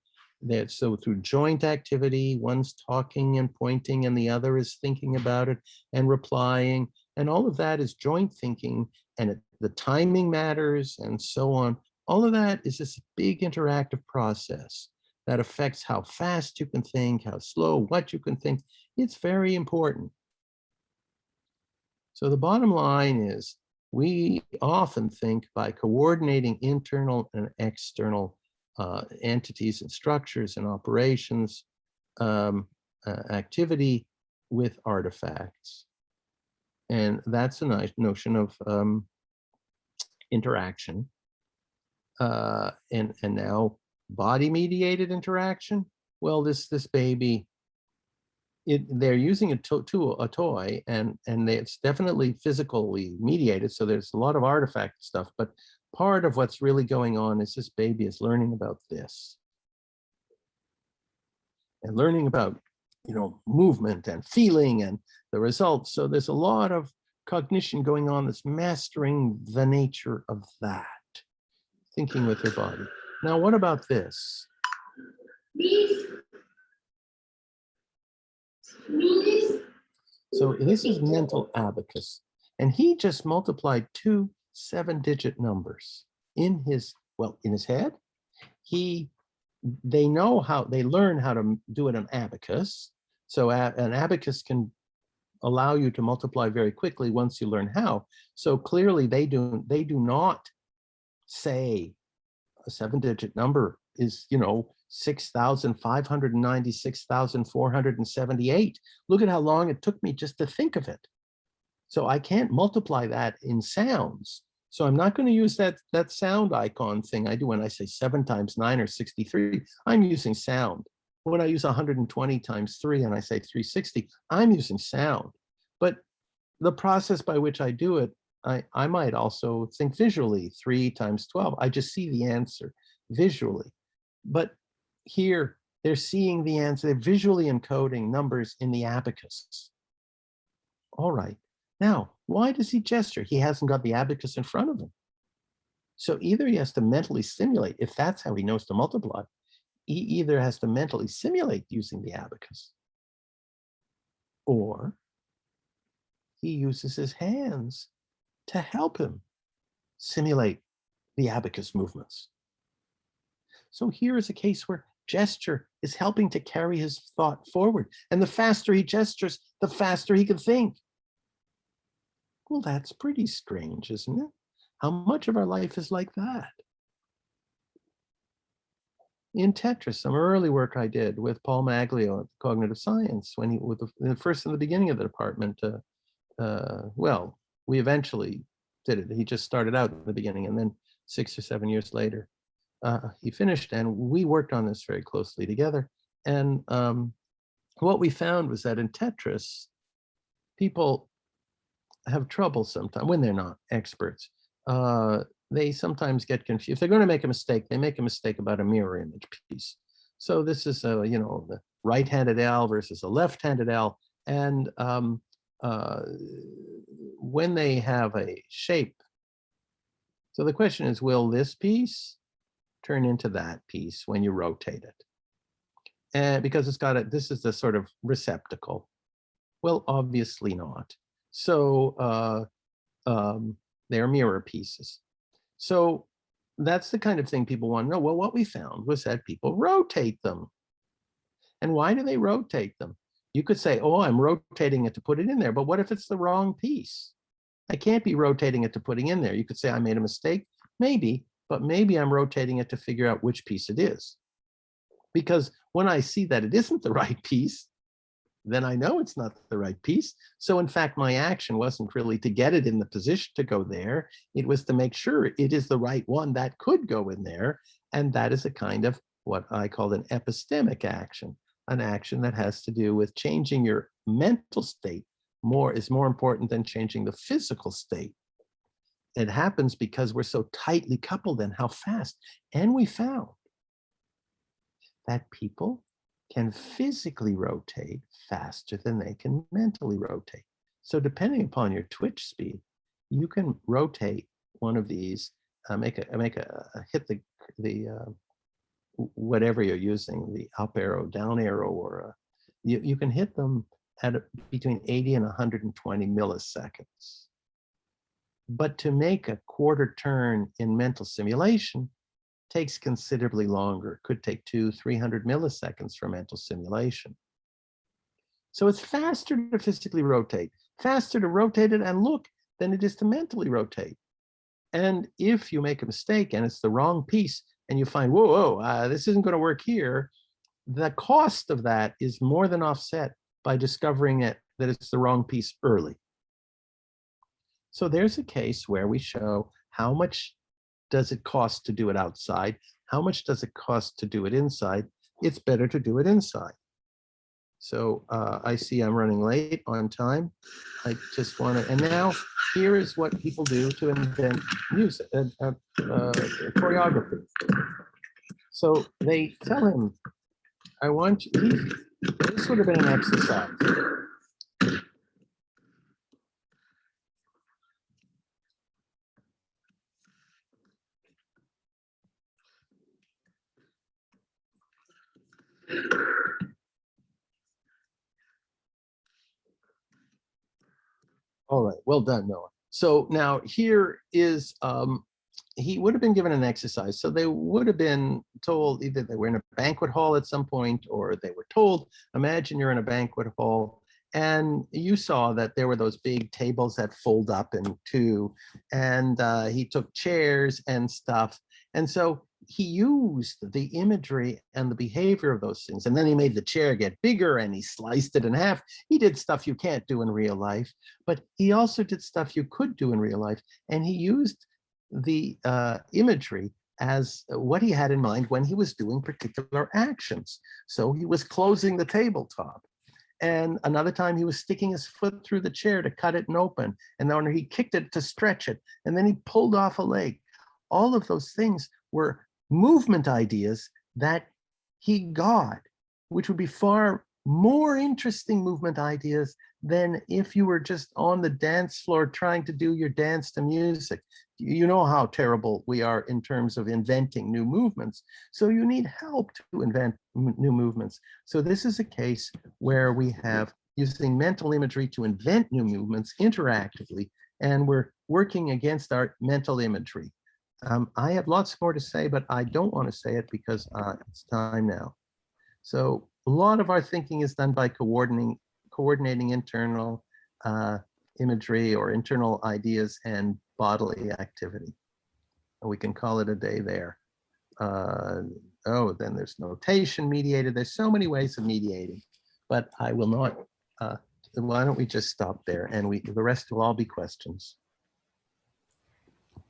So through joint activity, one's talking and pointing and the other is thinking about it and replying. And all of that is joint thinking, and the timing matters and so on. All of that is this big interactive process that affects how fast you can think, how slow, what you can think. It's very important. So the bottom line is we often think by coordinating internal and external entities and structures and operations, activity with artifacts. And that's a nice notion of interaction. And now body-mediated interaction. Well, this baby, they're using a toy, and it's definitely physically mediated. So there's a lot of artifact stuff, but part of what's really going on is this baby is learning about this, and learning about, movement and feeling and the results. So there's a lot of cognition going on that's mastering the nature of that, thinking with your body. Now, what about this? So this is mental abacus, and he just multiplied two 7-digit numbers in his head. They learn how to do it on abacus. So an abacus can allow you to multiply very quickly once you learn how. So clearly they do not say a 7-digit number is, 6,596,478. Look at how long it took me just to think of it. So I can't multiply that in sounds. So I'm not going to use that sound icon thing I do when I say 7 times 9 or 63. I'm using sound. When I use 120 times 3 and I say 360, I'm using sound. But the process by which I do it, I might also think visually. 3 times 12, I just see the answer visually. But here, they're seeing the answer. They're visually encoding numbers in the abacus. All right. Now, why does he gesture? He hasn't got the abacus in front of him. So either he has to mentally simulate, if that's how he knows to multiply, he either has to mentally simulate using the abacus, or he uses his hands to help him simulate the abacus movements. So here is a case where gesture is helping to carry his thought forward. And the faster he gestures, the faster he can think. Well, that's pretty strange, isn't it? How much of our life is like that? In Tetris, some early work I did with Paul Maglio at Cognitive Science, when he was first in the beginning of the department. We eventually did it. He just started out at the beginning, and then 6 or 7 years later, he finished, and we worked on this very closely together. And what we found was that in Tetris, people have trouble sometimes when they're not experts. They sometimes get confused. If they're going to make a mistake, they make a mistake about a mirror image piece. So this is the right-handed L versus a left-handed L, and when they have a shape. So the question is, will this piece turn into that piece when you rotate it? And because it's got this is the sort of receptacle. Well, obviously not. So they're mirror pieces. So that's the kind of thing people want to know. Well, what we found was that people rotate them. And why do they rotate them? You could say, oh, I'm rotating it to put it in there. But what if it's the wrong piece? I can't be rotating it to putting in there. You could say I made a mistake. Maybe, but maybe I'm rotating it to figure out which piece it is. Because when I see that it isn't the right piece, then I know it's not the right piece. So in fact, my action wasn't really to get it in the position to go there. It was to make sure it is the right one that could go in there. And that is a kind of what I call an epistemic action, an action that has to do with changing your mental state is more important than changing the physical state. It happens because we're so tightly coupled and how fast. And we found that people can physically rotate faster than they can mentally rotate. So depending upon your twitch speed, you can rotate one of these, hit the whatever you're using, the up arrow, down arrow, or you can hit them at between 80 and 120 milliseconds. But to make a quarter turn in mental simulation takes considerably longer. It could take 200-300 milliseconds for mental simulation. So it's faster to physically rotate, faster to rotate it and look than it is to mentally rotate. And if you make a mistake and it's the wrong piece and you find, whoa, this isn't going to work here, the cost of that is more than offset by discovering that it's the wrong piece early. So there's a case where we show how much does it cost to do it outside? How much does it cost to do it inside? It's better to do it inside. So I see I'm running late on time. I just want to, and now here is what people do to invent music, choreography. So they tell him, I want you, this would have been an exercise. All right, well done, Noah. So now here is, he would have been given an exercise. So they would have been told either they were in a banquet hall at some point, or they were told, imagine you're in a banquet hall and you saw that there were those big tables that fold up in two, and he took chairs and stuff. And so he used the imagery and the behavior of those things. And then he made the chair get bigger and he sliced it in half. He did stuff you can't do in real life, but he also did stuff you could do in real life. And he used the imagery as what he had in mind when he was doing particular actions. So he was closing the tabletop. And another time he was sticking his foot through the chair to cut it open. And then he kicked it to stretch it. And then he pulled off a leg. All of those things were movement ideas that he got, which would be far more interesting movement ideas than if you were just on the dance floor trying to do your dance to music. You know how terrible we are in terms of inventing new movements. So you need help to invent new movements. So this is a case where we have using mental imagery to invent new movements interactively, and we're working against our mental imagery. I have lots more to say, but I don't want to say it because it's time now. So a lot of our thinking is done by coordinating internal imagery or internal ideas and bodily activity. And we can call it a day there. Then there's notation mediated. There's so many ways of mediating, but I will not. Why don't we just stop there, and the rest will all be questions.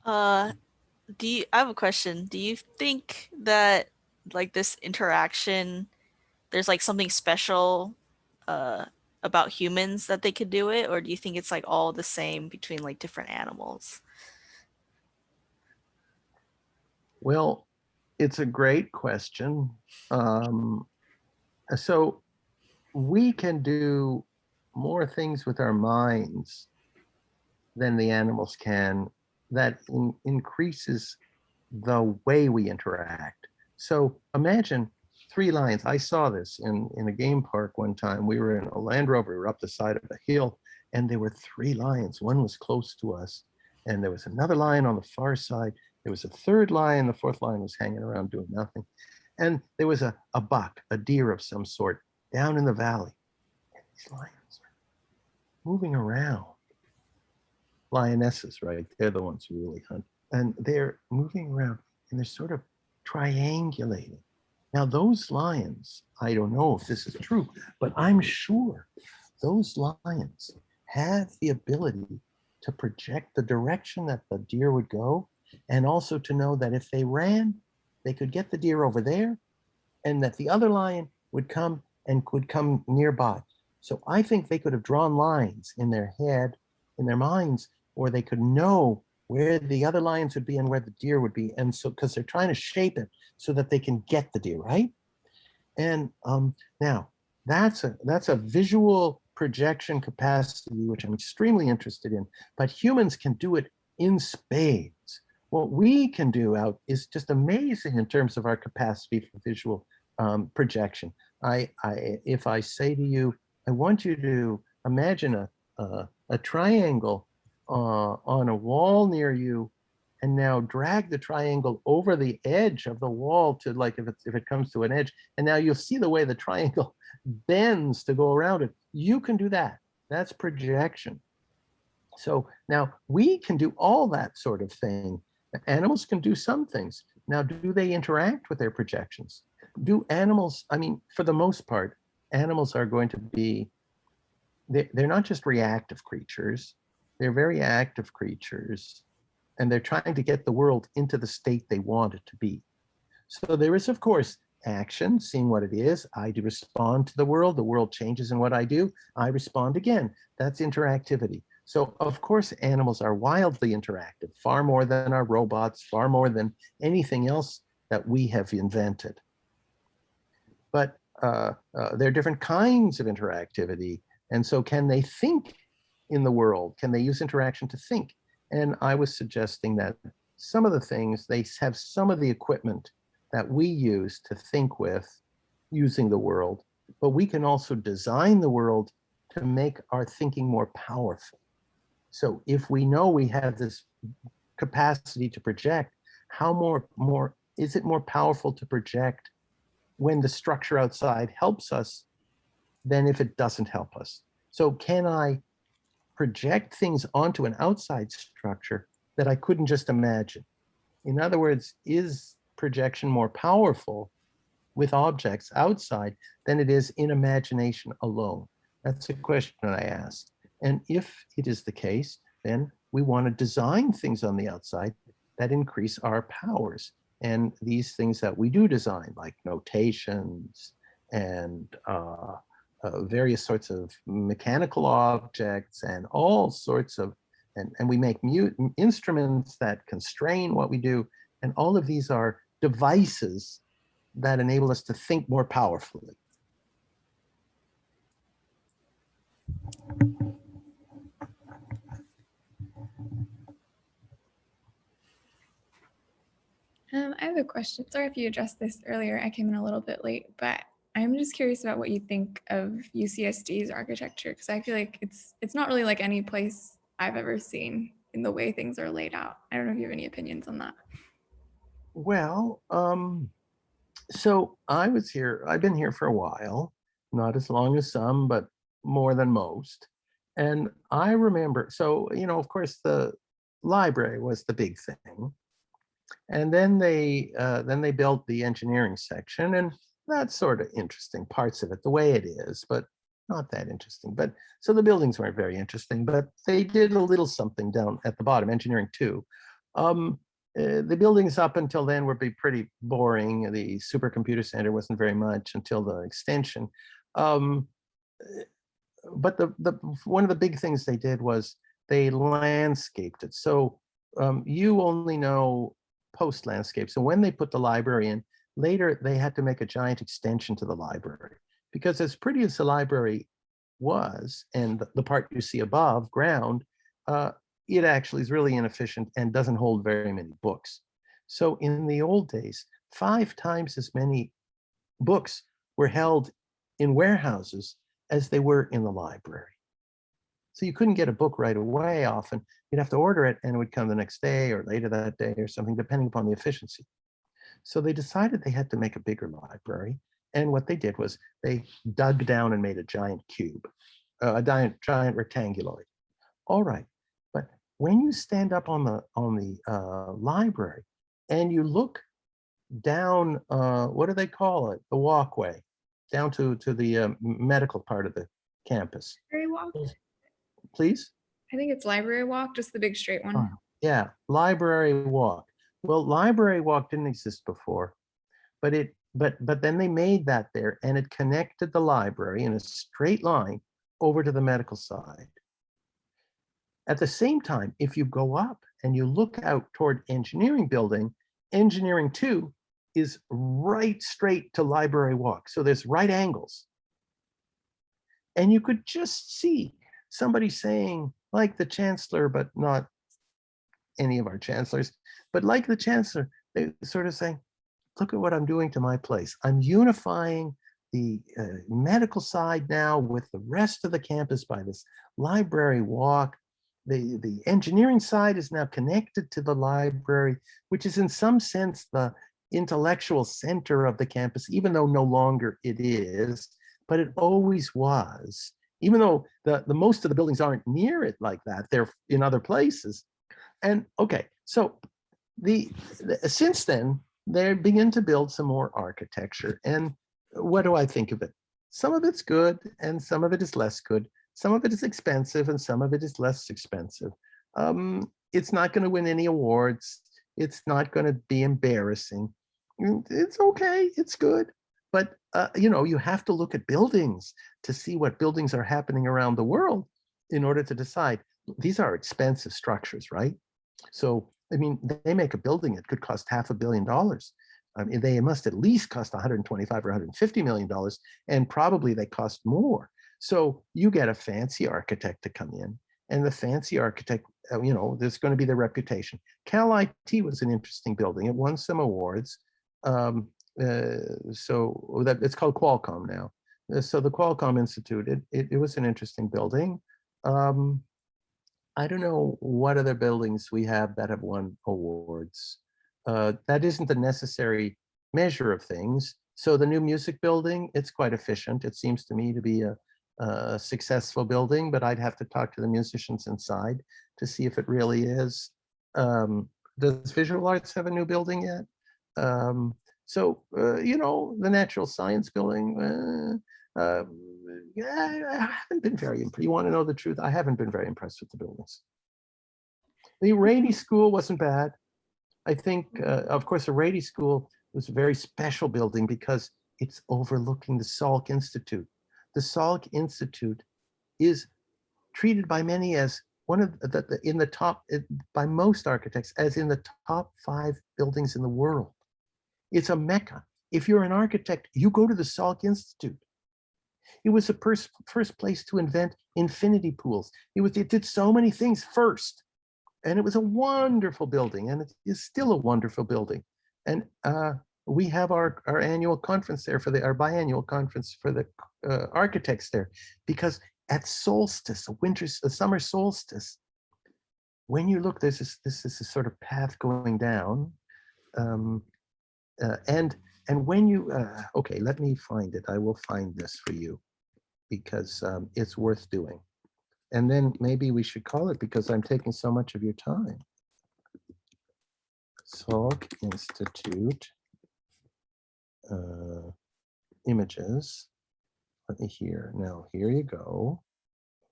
I have a question. Do you think that like this interaction, there's like something special uh about humans that they could do it, or do you think it's like all the same between like different animals? Well, it's a great question. So we can do more things with our minds than the animals can. That increases the way we interact. So imagine 3 lions. I saw this in a game park one time. We were in a Land Rover, we were up the side of a hill, and there were 3 lions. One was close to us, and there was another lion on the far side. There was a third lion. The fourth lion was hanging around doing nothing. And there was a buck, a deer of some sort, down in the valley. And these lions are moving around. Lionesses, right? They're the ones who really hunt. And they're moving around and they're sort of triangulating. Now, those lions, I don't know if this is true, but I'm sure those lions have the ability to project the direction that the deer would go, and also to know that if they ran, they could get the deer over there, and that the other lion would come and could come nearby. So I think they could have drawn lines in their head, in their minds, or they could know where the other lions would be and where the deer would be. And so, because they're trying to shape it so that they can get the deer, right? And now that's a visual projection capacity, which I'm extremely interested in, but humans can do it in spades. What we can do out is just amazing in terms of our capacity for visual projection. If I say to you, I want you to imagine a triangle on a wall near you, and now drag the triangle over the edge of the wall to, like, if it comes to an edge, and now you'll see the way the triangle bends to go around it. You can do that. That's projection. So now we can do all that sort of thing. Animals can do some things. Now, do they interact with their projections? Do animals, I mean, for the most part, animals are going to be, they're not just reactive creatures, they're very active creatures, and they're trying to get the world into the state they want it to be. So there is, of course, action, seeing what it is. I do respond to the world changes in what I do, I respond again. That's interactivity. So of course, animals are wildly interactive, far more than our robots, far more than anything else that we have invented. But there are different kinds of interactivity. And so can they think in the world? Can they use interaction to think? And I was suggesting that some of the things, they have some of the equipment that we use to think with using the world, but we can also design the world to make our thinking more powerful. So if we know we have this capacity to project, how more is it more powerful to project when the structure outside helps us than if it doesn't help us? So can I project things onto an outside structure that I couldn't just imagine? In other words, is projection more powerful with objects outside than it is in imagination alone? That's a question I asked. And if it is the case, then we want to design things on the outside that increase our powers. And these things that we do design, like notations and various sorts of mechanical objects and all sorts of, and we make instruments that constrain what we do. And all of these are devices that enable us to think more powerfully. I have a question. Sorry if you addressed this earlier. I came in a little bit late, but I'm just curious about what you think of UCSD's architecture, because I feel like it's not really like any place I've ever seen in the way things are laid out. I don't know if you have any opinions on that. Well, so I was here, I've been here for a while, not as long as some, but more than most. And I remember, so, you know, of course, the library was the big thing. And then they built the engineering section, and that's sort of interesting, parts of it, the way it is, but not that interesting. But so the buildings weren't very interesting, but they did a little something down at the bottom, engineering too. The buildings up until then would be pretty boring. The supercomputer center wasn't very much until the extension. But the one of the big things they did was they landscaped it. So you only know post landscape. So when they put the library in, later they had to make a giant extension to the library, because as pretty as the library was, and the part you see above ground, it actually is really inefficient and doesn't hold very many books. So in the old days, 5 times as many books were held in warehouses as they were in the library. So you couldn't get a book right away often. You'd have to order it and it would come the next day or later that day or something, depending upon the efficiency. So they decided they had to make a bigger library. And what they did was they dug down and made a giant cube, a giant rectanguloid. All right, but when you stand up on the library and you look down, what do they call it? The walkway down to the medical part of the campus. Library walk? Please? I think it's library walk, just the big straight one. Oh, yeah, library walk. Well, library walk didn't exist before, but then they made that there, and it connected the library in a straight line over to the medical side. At the same time, if you go up and you look out toward engineering building, engineering 2 is right straight to library walk. So there's right angles. And you could just see somebody saying, like the chancellor, but not any of our chancellors, but like the chancellor, they sort of saying, look at what I'm doing to my place. I'm unifying the medical side now with the rest of the campus by this library walk. The engineering side is now connected to the library, which is in some sense the intellectual center of the campus, even though no longer it is, but it always was. even though the most of the buildings aren't near it like that, they're in other places. And okay, so since then, they begin to build some more architecture. And what do I think of it? Some of it's good and some of it is less good. Some of it is expensive and some of it is less expensive. It's not going to win any awards. It's not going to be embarrassing. It's okay. It's good. But, you have to look at buildings to see what buildings are happening around the world in order to decide. These are expensive structures, right? So, I mean, they make a building, it could cost $500 million. I mean, they must at least cost 125 or $150 million, and probably they cost more. So you get a fancy architect to come in, and the fancy architect, there's going to be their reputation. Cal IT was an interesting building. It won some awards. So that it's called Qualcomm now. So the Qualcomm Institute, it was an interesting building. I don't know what other buildings we have that have won awards. That isn't the necessary measure of things. So the new music building, it's quite efficient. It seems to me to be a successful building, but I'd have to talk to the musicians inside to see if it really is. Does Visual Arts have a new building yet? The Natural Science building, yeah, I haven't been very impressed. You want to know the truth? I haven't been very impressed with the buildings. The Rady School wasn't bad. I think, of course, the Rady School was a very special building because it's overlooking the Salk Institute. The Salk Institute is treated by many as one of in the top, by most architects, as in the top 5 buildings in the world. It's a mecca. If you're an architect, you go to the Salk Institute. It was the first place to invent infinity pools. It did so many things first. And it was a wonderful building, and it is still a wonderful building. And we have our annual conference there our biannual conference for the architects there, because at solstice, a summer solstice, when you look, this is a sort of path going down, and when you okay, let me find it. I will find this for you because it's worth doing. And then maybe we should call it, because I'm taking so much of your time. Salk Institute images. Let me hear. Now, here you go.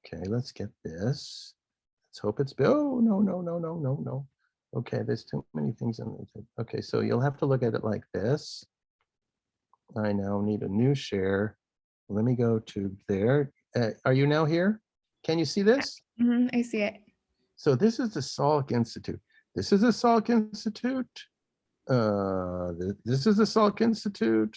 Okay, let's get this. Let's hope it's, oh, no. Okay, there's too many things in it. Okay, so you'll have to look at it like this. I now need a new share. Let me go to there. Are you now here? Can you see this? I see it. So this is the Salk Institute. This is the Salk Institute. This is the Salk Institute.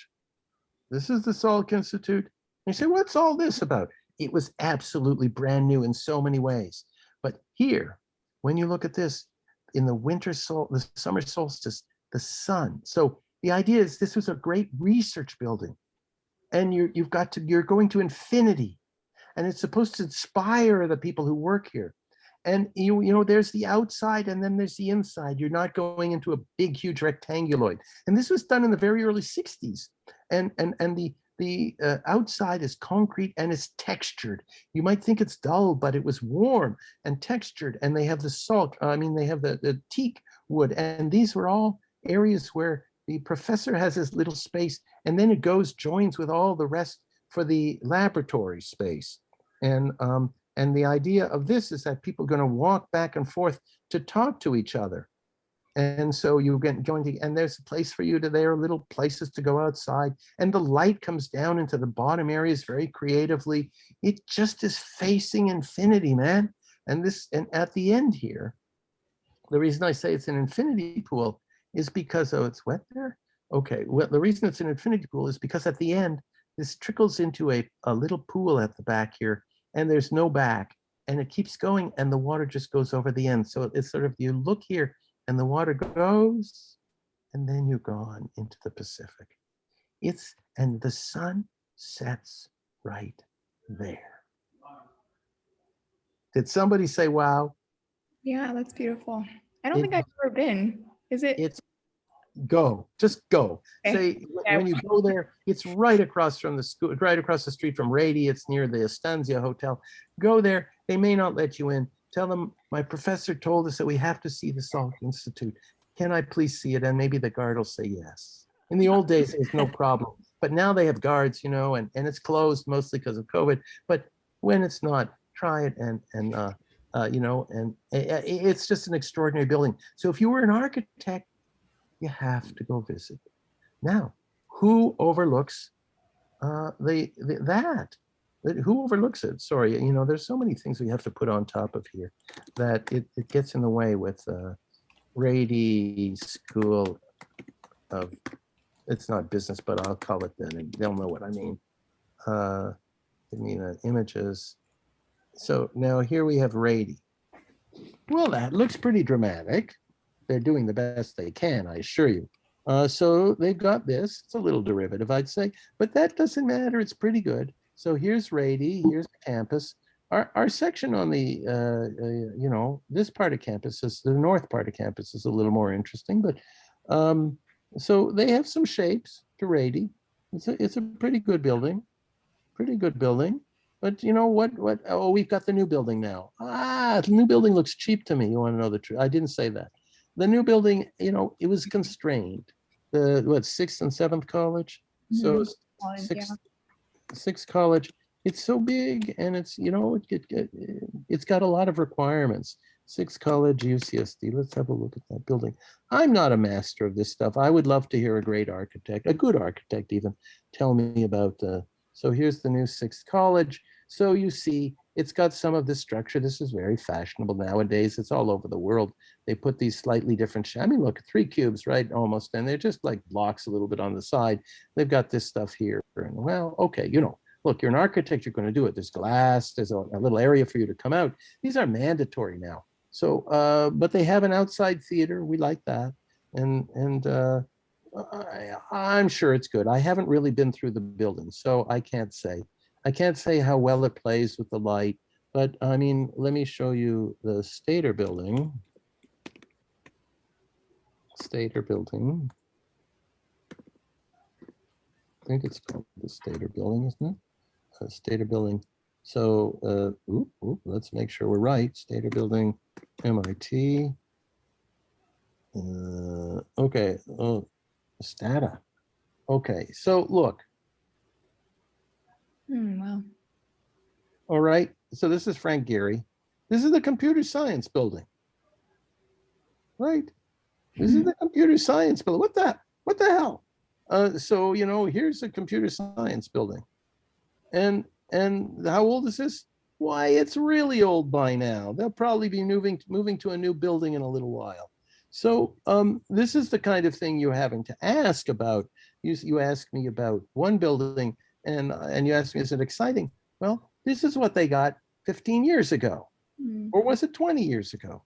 This is the Salk Institute. And you say, what's all this about? It was absolutely brand new in so many ways. But here, when you look at this, in the summer solstice, the sun. So the idea is this was a great research building. And you're going to infinity. And it's supposed to inspire the people who work here. And there's the outside and then there's the inside. You're not going into a big, huge rectanguloid. And this was done in the very early 60s. And the outside is concrete and it's textured. You might think it's dull, but it was warm and textured. And they have the they have the teak wood. And these were all areas where the professor has his little space, and then it joins with all the rest for the laboratory space. And the idea of this is that people are going to walk back and forth to talk to each other. And so you get going to, and there's a place for you there are little places to go outside, and the light comes down into the bottom areas very creatively. It just is facing infinity, man. And at the end here, the reason I say it's an infinity pool is because, oh, it's wet there? Okay, well, the reason it's an infinity pool is because at the end, this trickles into a little pool at the back here, and there's no back, and it keeps going, and the water just goes over the end. So it's sort of, you look here, and the water goes, and then you're gone into the Pacific. And the sun sets right there. Did somebody say, wow? Yeah, that's beautiful. I don't think I've ever been. Is it? just go. Okay. Say, Yeah. when you go there, it's right across from the school, right across the street from Rady. It's near the Estancia Hotel. Go there. They may not let you in. Tell them, my professor told us that we have to see the Salk Institute. Can I please see it? And maybe the guard will say yes. In the old days, it was no problem. But now they have guards, you know, and it's closed mostly because of COVID. But when it's not, try it you know, and it's just an extraordinary building. So if you were an architect, you have to go visit. Now, who overlooks that? Who overlooks it? Sorry, you know, there's so many things we have to put on top of here that it gets in the way with Rady School of, it's not business, but I'll call it then, and they'll know what I mean. Images. So now here we have Rady. Well, that looks pretty dramatic. They're doing the best they can, I assure you. So they've got this. It's a little derivative, I'd say, but that doesn't matter. It's pretty good. So here's Rady, here's the campus. Our section on the, you know, this part of campus is, the north part of campus is a little more interesting, but so they have some shapes to Rady. It's a pretty good building, But you know what? Oh, we've got the new building now. The new building looks cheap to me. You want to know the truth? I didn't say that. The new building, you know, it was constrained. The what, 6th and 7th college? So sixth college, it's so big, and it's, you know, it's got a lot of requirements. 6th college, UCSD. Let's have a look at that building. I'm not a master of this stuff. I would love to hear a great architect, a good architect even, tell me about so here's the new 6th college. So you see, it's got some of this structure. This is very fashionable nowadays. It's all over the world. They put these slightly different, I mean, look, 3 cubes, right, almost, and they're just like blocks a little bit on the side. They've got this stuff here. And well, okay, you know, look, you're an architect, you're going to do it. There's glass, there's a little area for you to come out. These are mandatory now. So, but they have an outside theater. We like that. I'm sure it's good. I haven't really been through the building, so I can't say. I can't say how well it plays with the light, but I mean, let me show you the Stater building. Stater building. I think it's called the Stater building, isn't it? Stater building. So, let's make sure we're right. Stater building, MIT. Okay. Oh, Stata. Okay. So look. Wow. All right. So this is Frank Gehry. This is the computer science building. Right. This is the computer science building. What the hell? So, you know, here's the computer science building. And how old is this? Why, it's really old by now. They'll probably be moving to a new building in a little while. So this is the kind of thing you're having to ask about. You ask me about one building, and you ask me, is it exciting? Well, this is what they got 15 years ago. Or was it 20 years ago?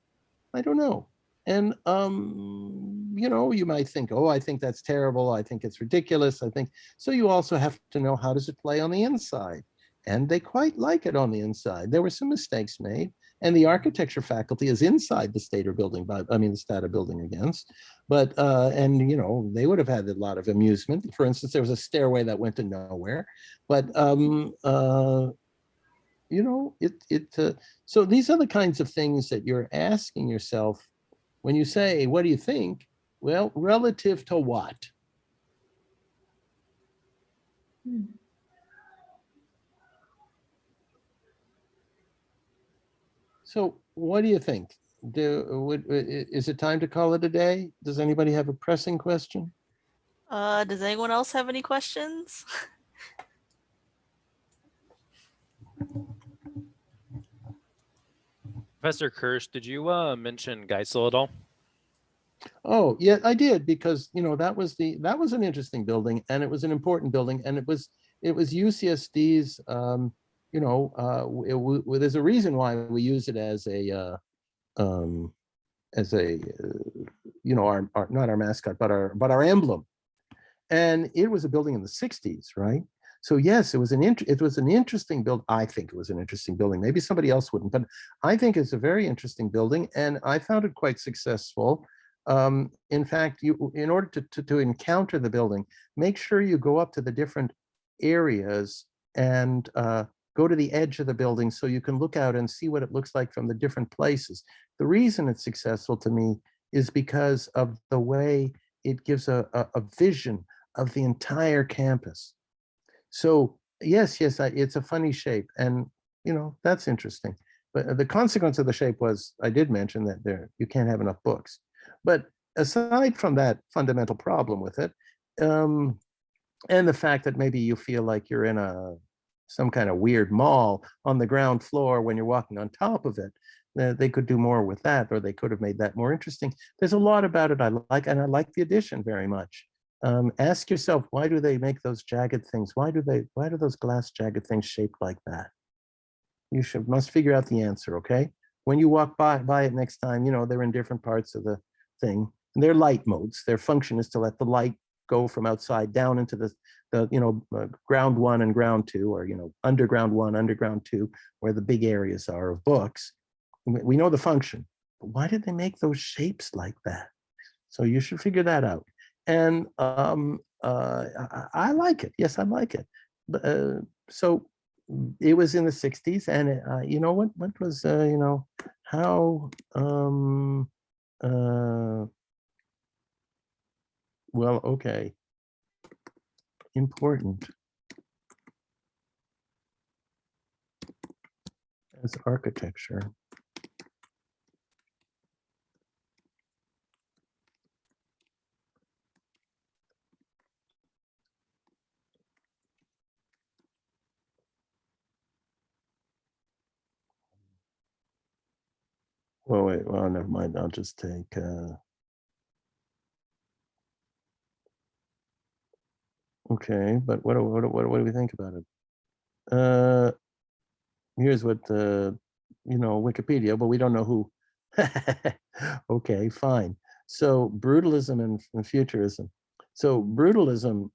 I don't know. And, you know, you might think, oh, I think that's terrible. I think it's ridiculous. I think, so you also have to know, how does it play on the inside? And they quite like it on the inside. There were some mistakes made. And the architecture faculty is inside the Stater building, the Stata building against. But, and, you know, they would have had a lot of amusement. For instance, there was a stairway that went to nowhere. But, you know, so these are the kinds of things that you're asking yourself when you say, what do you think? Well, relative to what? So what do you think? Is it time to call it a day? Does anybody have a pressing question? Does anyone else have any questions? Professor Kirsch, did you mention Geisel at all? Oh, yeah, I did, because, you know, that was an interesting building, and it was an important building, and it was UCSD's, you know, there's a reason why we use it as a you know, our not our mascot, but our emblem. And it was a building in the 60s, right? So yes, it was an interesting build. I think it was an interesting building. Maybe somebody else wouldn't, but I think it's a very interesting building, and I found it quite successful. In fact, in order to encounter the building, make sure you go up to the different areas and go to the edge of the building so you can look out and see what it looks like from the different places. The reason it's successful to me is because of the way it gives a vision of the entire campus. So yes, it's a funny shape, and that's interesting. But the consequence of the shape was, I did mention that you can't have enough books. But aside from that fundamental problem with it, and the fact that maybe you feel like you're in some kind of weird mall on the ground floor when you're walking on top of it, they could do more with that, or they could have made that more interesting. There's a lot about it I like, and I like the addition very much. Ask yourself, why do they make those jagged things? Why do those glass jagged things shaped like that? You must figure out the answer, okay? When you walk by it next time, they're in different parts of the thing. And they're light modes. Their function is to let the light go from outside down into the ground 1 and ground 2, or underground 1, underground 2, where the big areas are of books. We know the function, but why did they make those shapes like that? So you should figure that out. And I like it. Yes, I like it. But, so it was in the 60s, and what was how well, okay, important as architecture. Well, wait, well, never mind. I'll just take okay, but what do we think about it? Here's what Wikipedia, but we don't know who. Okay, fine. So brutalism and futurism. So brutalism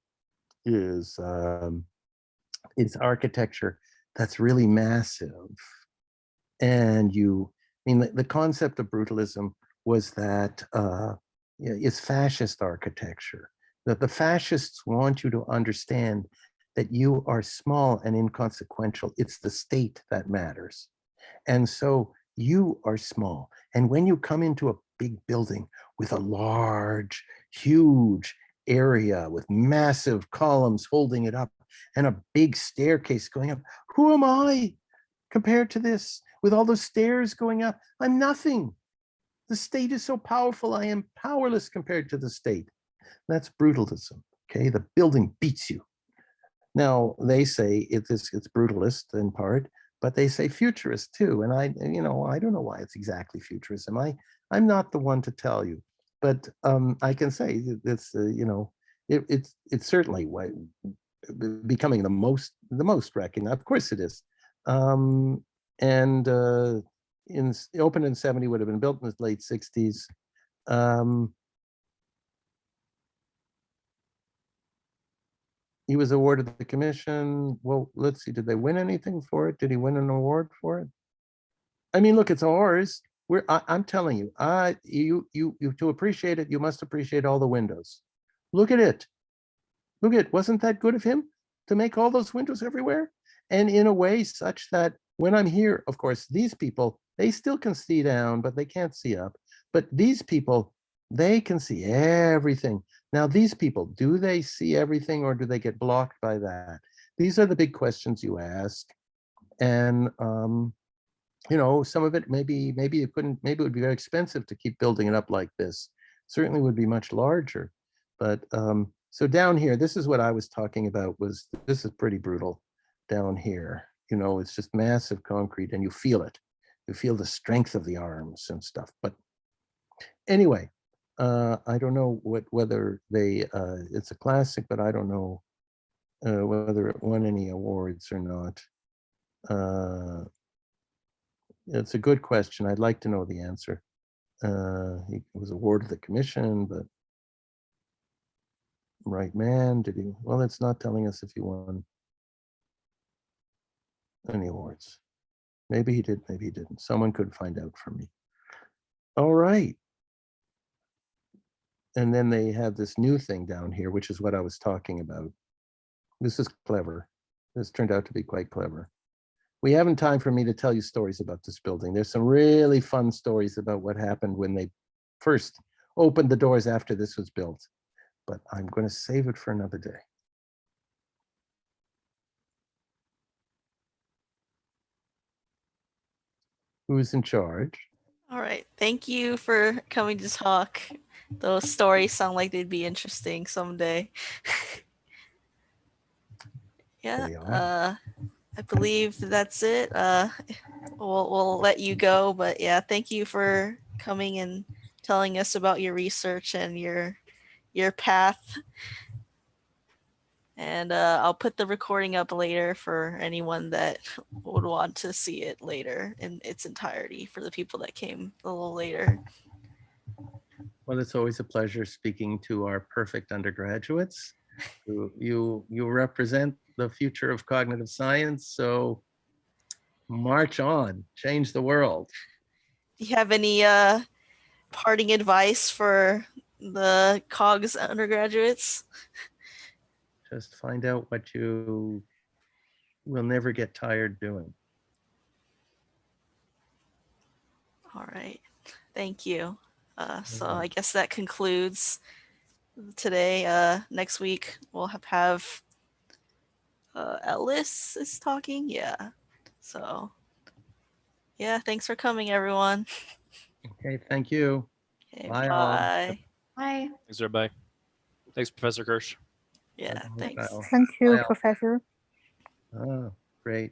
is it's architecture that's really massive, and the concept of brutalism was that it's fascist architecture. That the fascists want you to understand that you are small and inconsequential. It's the state that matters. And so you are small. And when you come into a big building with a large, huge area with massive columns holding it up and a big staircase going up, who am I compared to this? With all those stairs going up, I'm nothing. The state is so powerful, I am powerless compared to the state. That's brutalism. Okay, the building beats you. Now they say it's brutalist in part, but they say futurist too. And I don't know why it's exactly futurism. I'm not the one to tell you, but I can say it's it's certainly becoming the most recognized. Of course it is. And opened in 70, would have been built in the late 60s. He was awarded the commission. Well, let's see, did they win anything for it? Did he win an award for it? I mean, look, it's ours. I'm telling you, you to appreciate it, you must appreciate all the windows. Look at it. Look at it. Wasn't that good of him to make all those windows everywhere? And in a way such that when I'm here, of course, these people, they still can see down, but they can't see up. But these people, they can see everything. Now, these people, do they see everything, or do they get blocked by that? These are the big questions you ask. And some of it maybe it couldn't, maybe it would be very expensive to keep building it up like this. Certainly would be much larger. But so down here, this is what I was talking about. This is pretty brutal down here. It's just massive concrete, and you feel it. You feel the strength of the arms and stuff. But anyway, I don't know whether it's a classic, but I don't know whether it won any awards or not. It's a good question. I'd like to know the answer. He was awarded the commission, but right man, did he? Well, it's not telling us if he won any awards. Maybe he did, maybe he didn't. Someone could find out for me. All right. And then they have this new thing down here, which is what I was talking about. This is clever. This turned out to be quite clever. We haven't time for me to tell you stories about this building. There's some really fun stories about what happened when they first opened the doors after this was built, but I'm going to save it for another day. Who's in charge? All right. Thank you for coming to talk. Those stories sound like they'd be interesting someday. Yeah. They are. I believe that's it. We'll let you go, but yeah, thank you for coming and telling us about your research and your path. And I'll put the recording up later for anyone that would want to see it later in its entirety for the people that came a little later. Well, it's always a pleasure speaking to our perfect undergraduates. You represent the future of cognitive science, so march on, change the world. Do you have any parting advice for the COGS undergraduates? Just find out what you will never get tired doing. All right. Thank you. So I guess that concludes today. Next week we'll have Ellis is talking. Yeah. So yeah, thanks for coming, everyone. Okay, thank you. Okay, Bye all. bye. Bye. Thanks, everybody. Thanks, Professor Kirsch. Yeah, Bye thanks. all. Thank you, Bye all. Professor. Oh, great.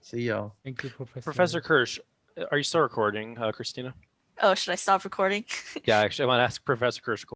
See y'all. Thank you, Professor. Professor Kirsch, are you still recording, Christina? Oh, should I stop recording? Yeah, actually, I want to ask Professor Kirsch a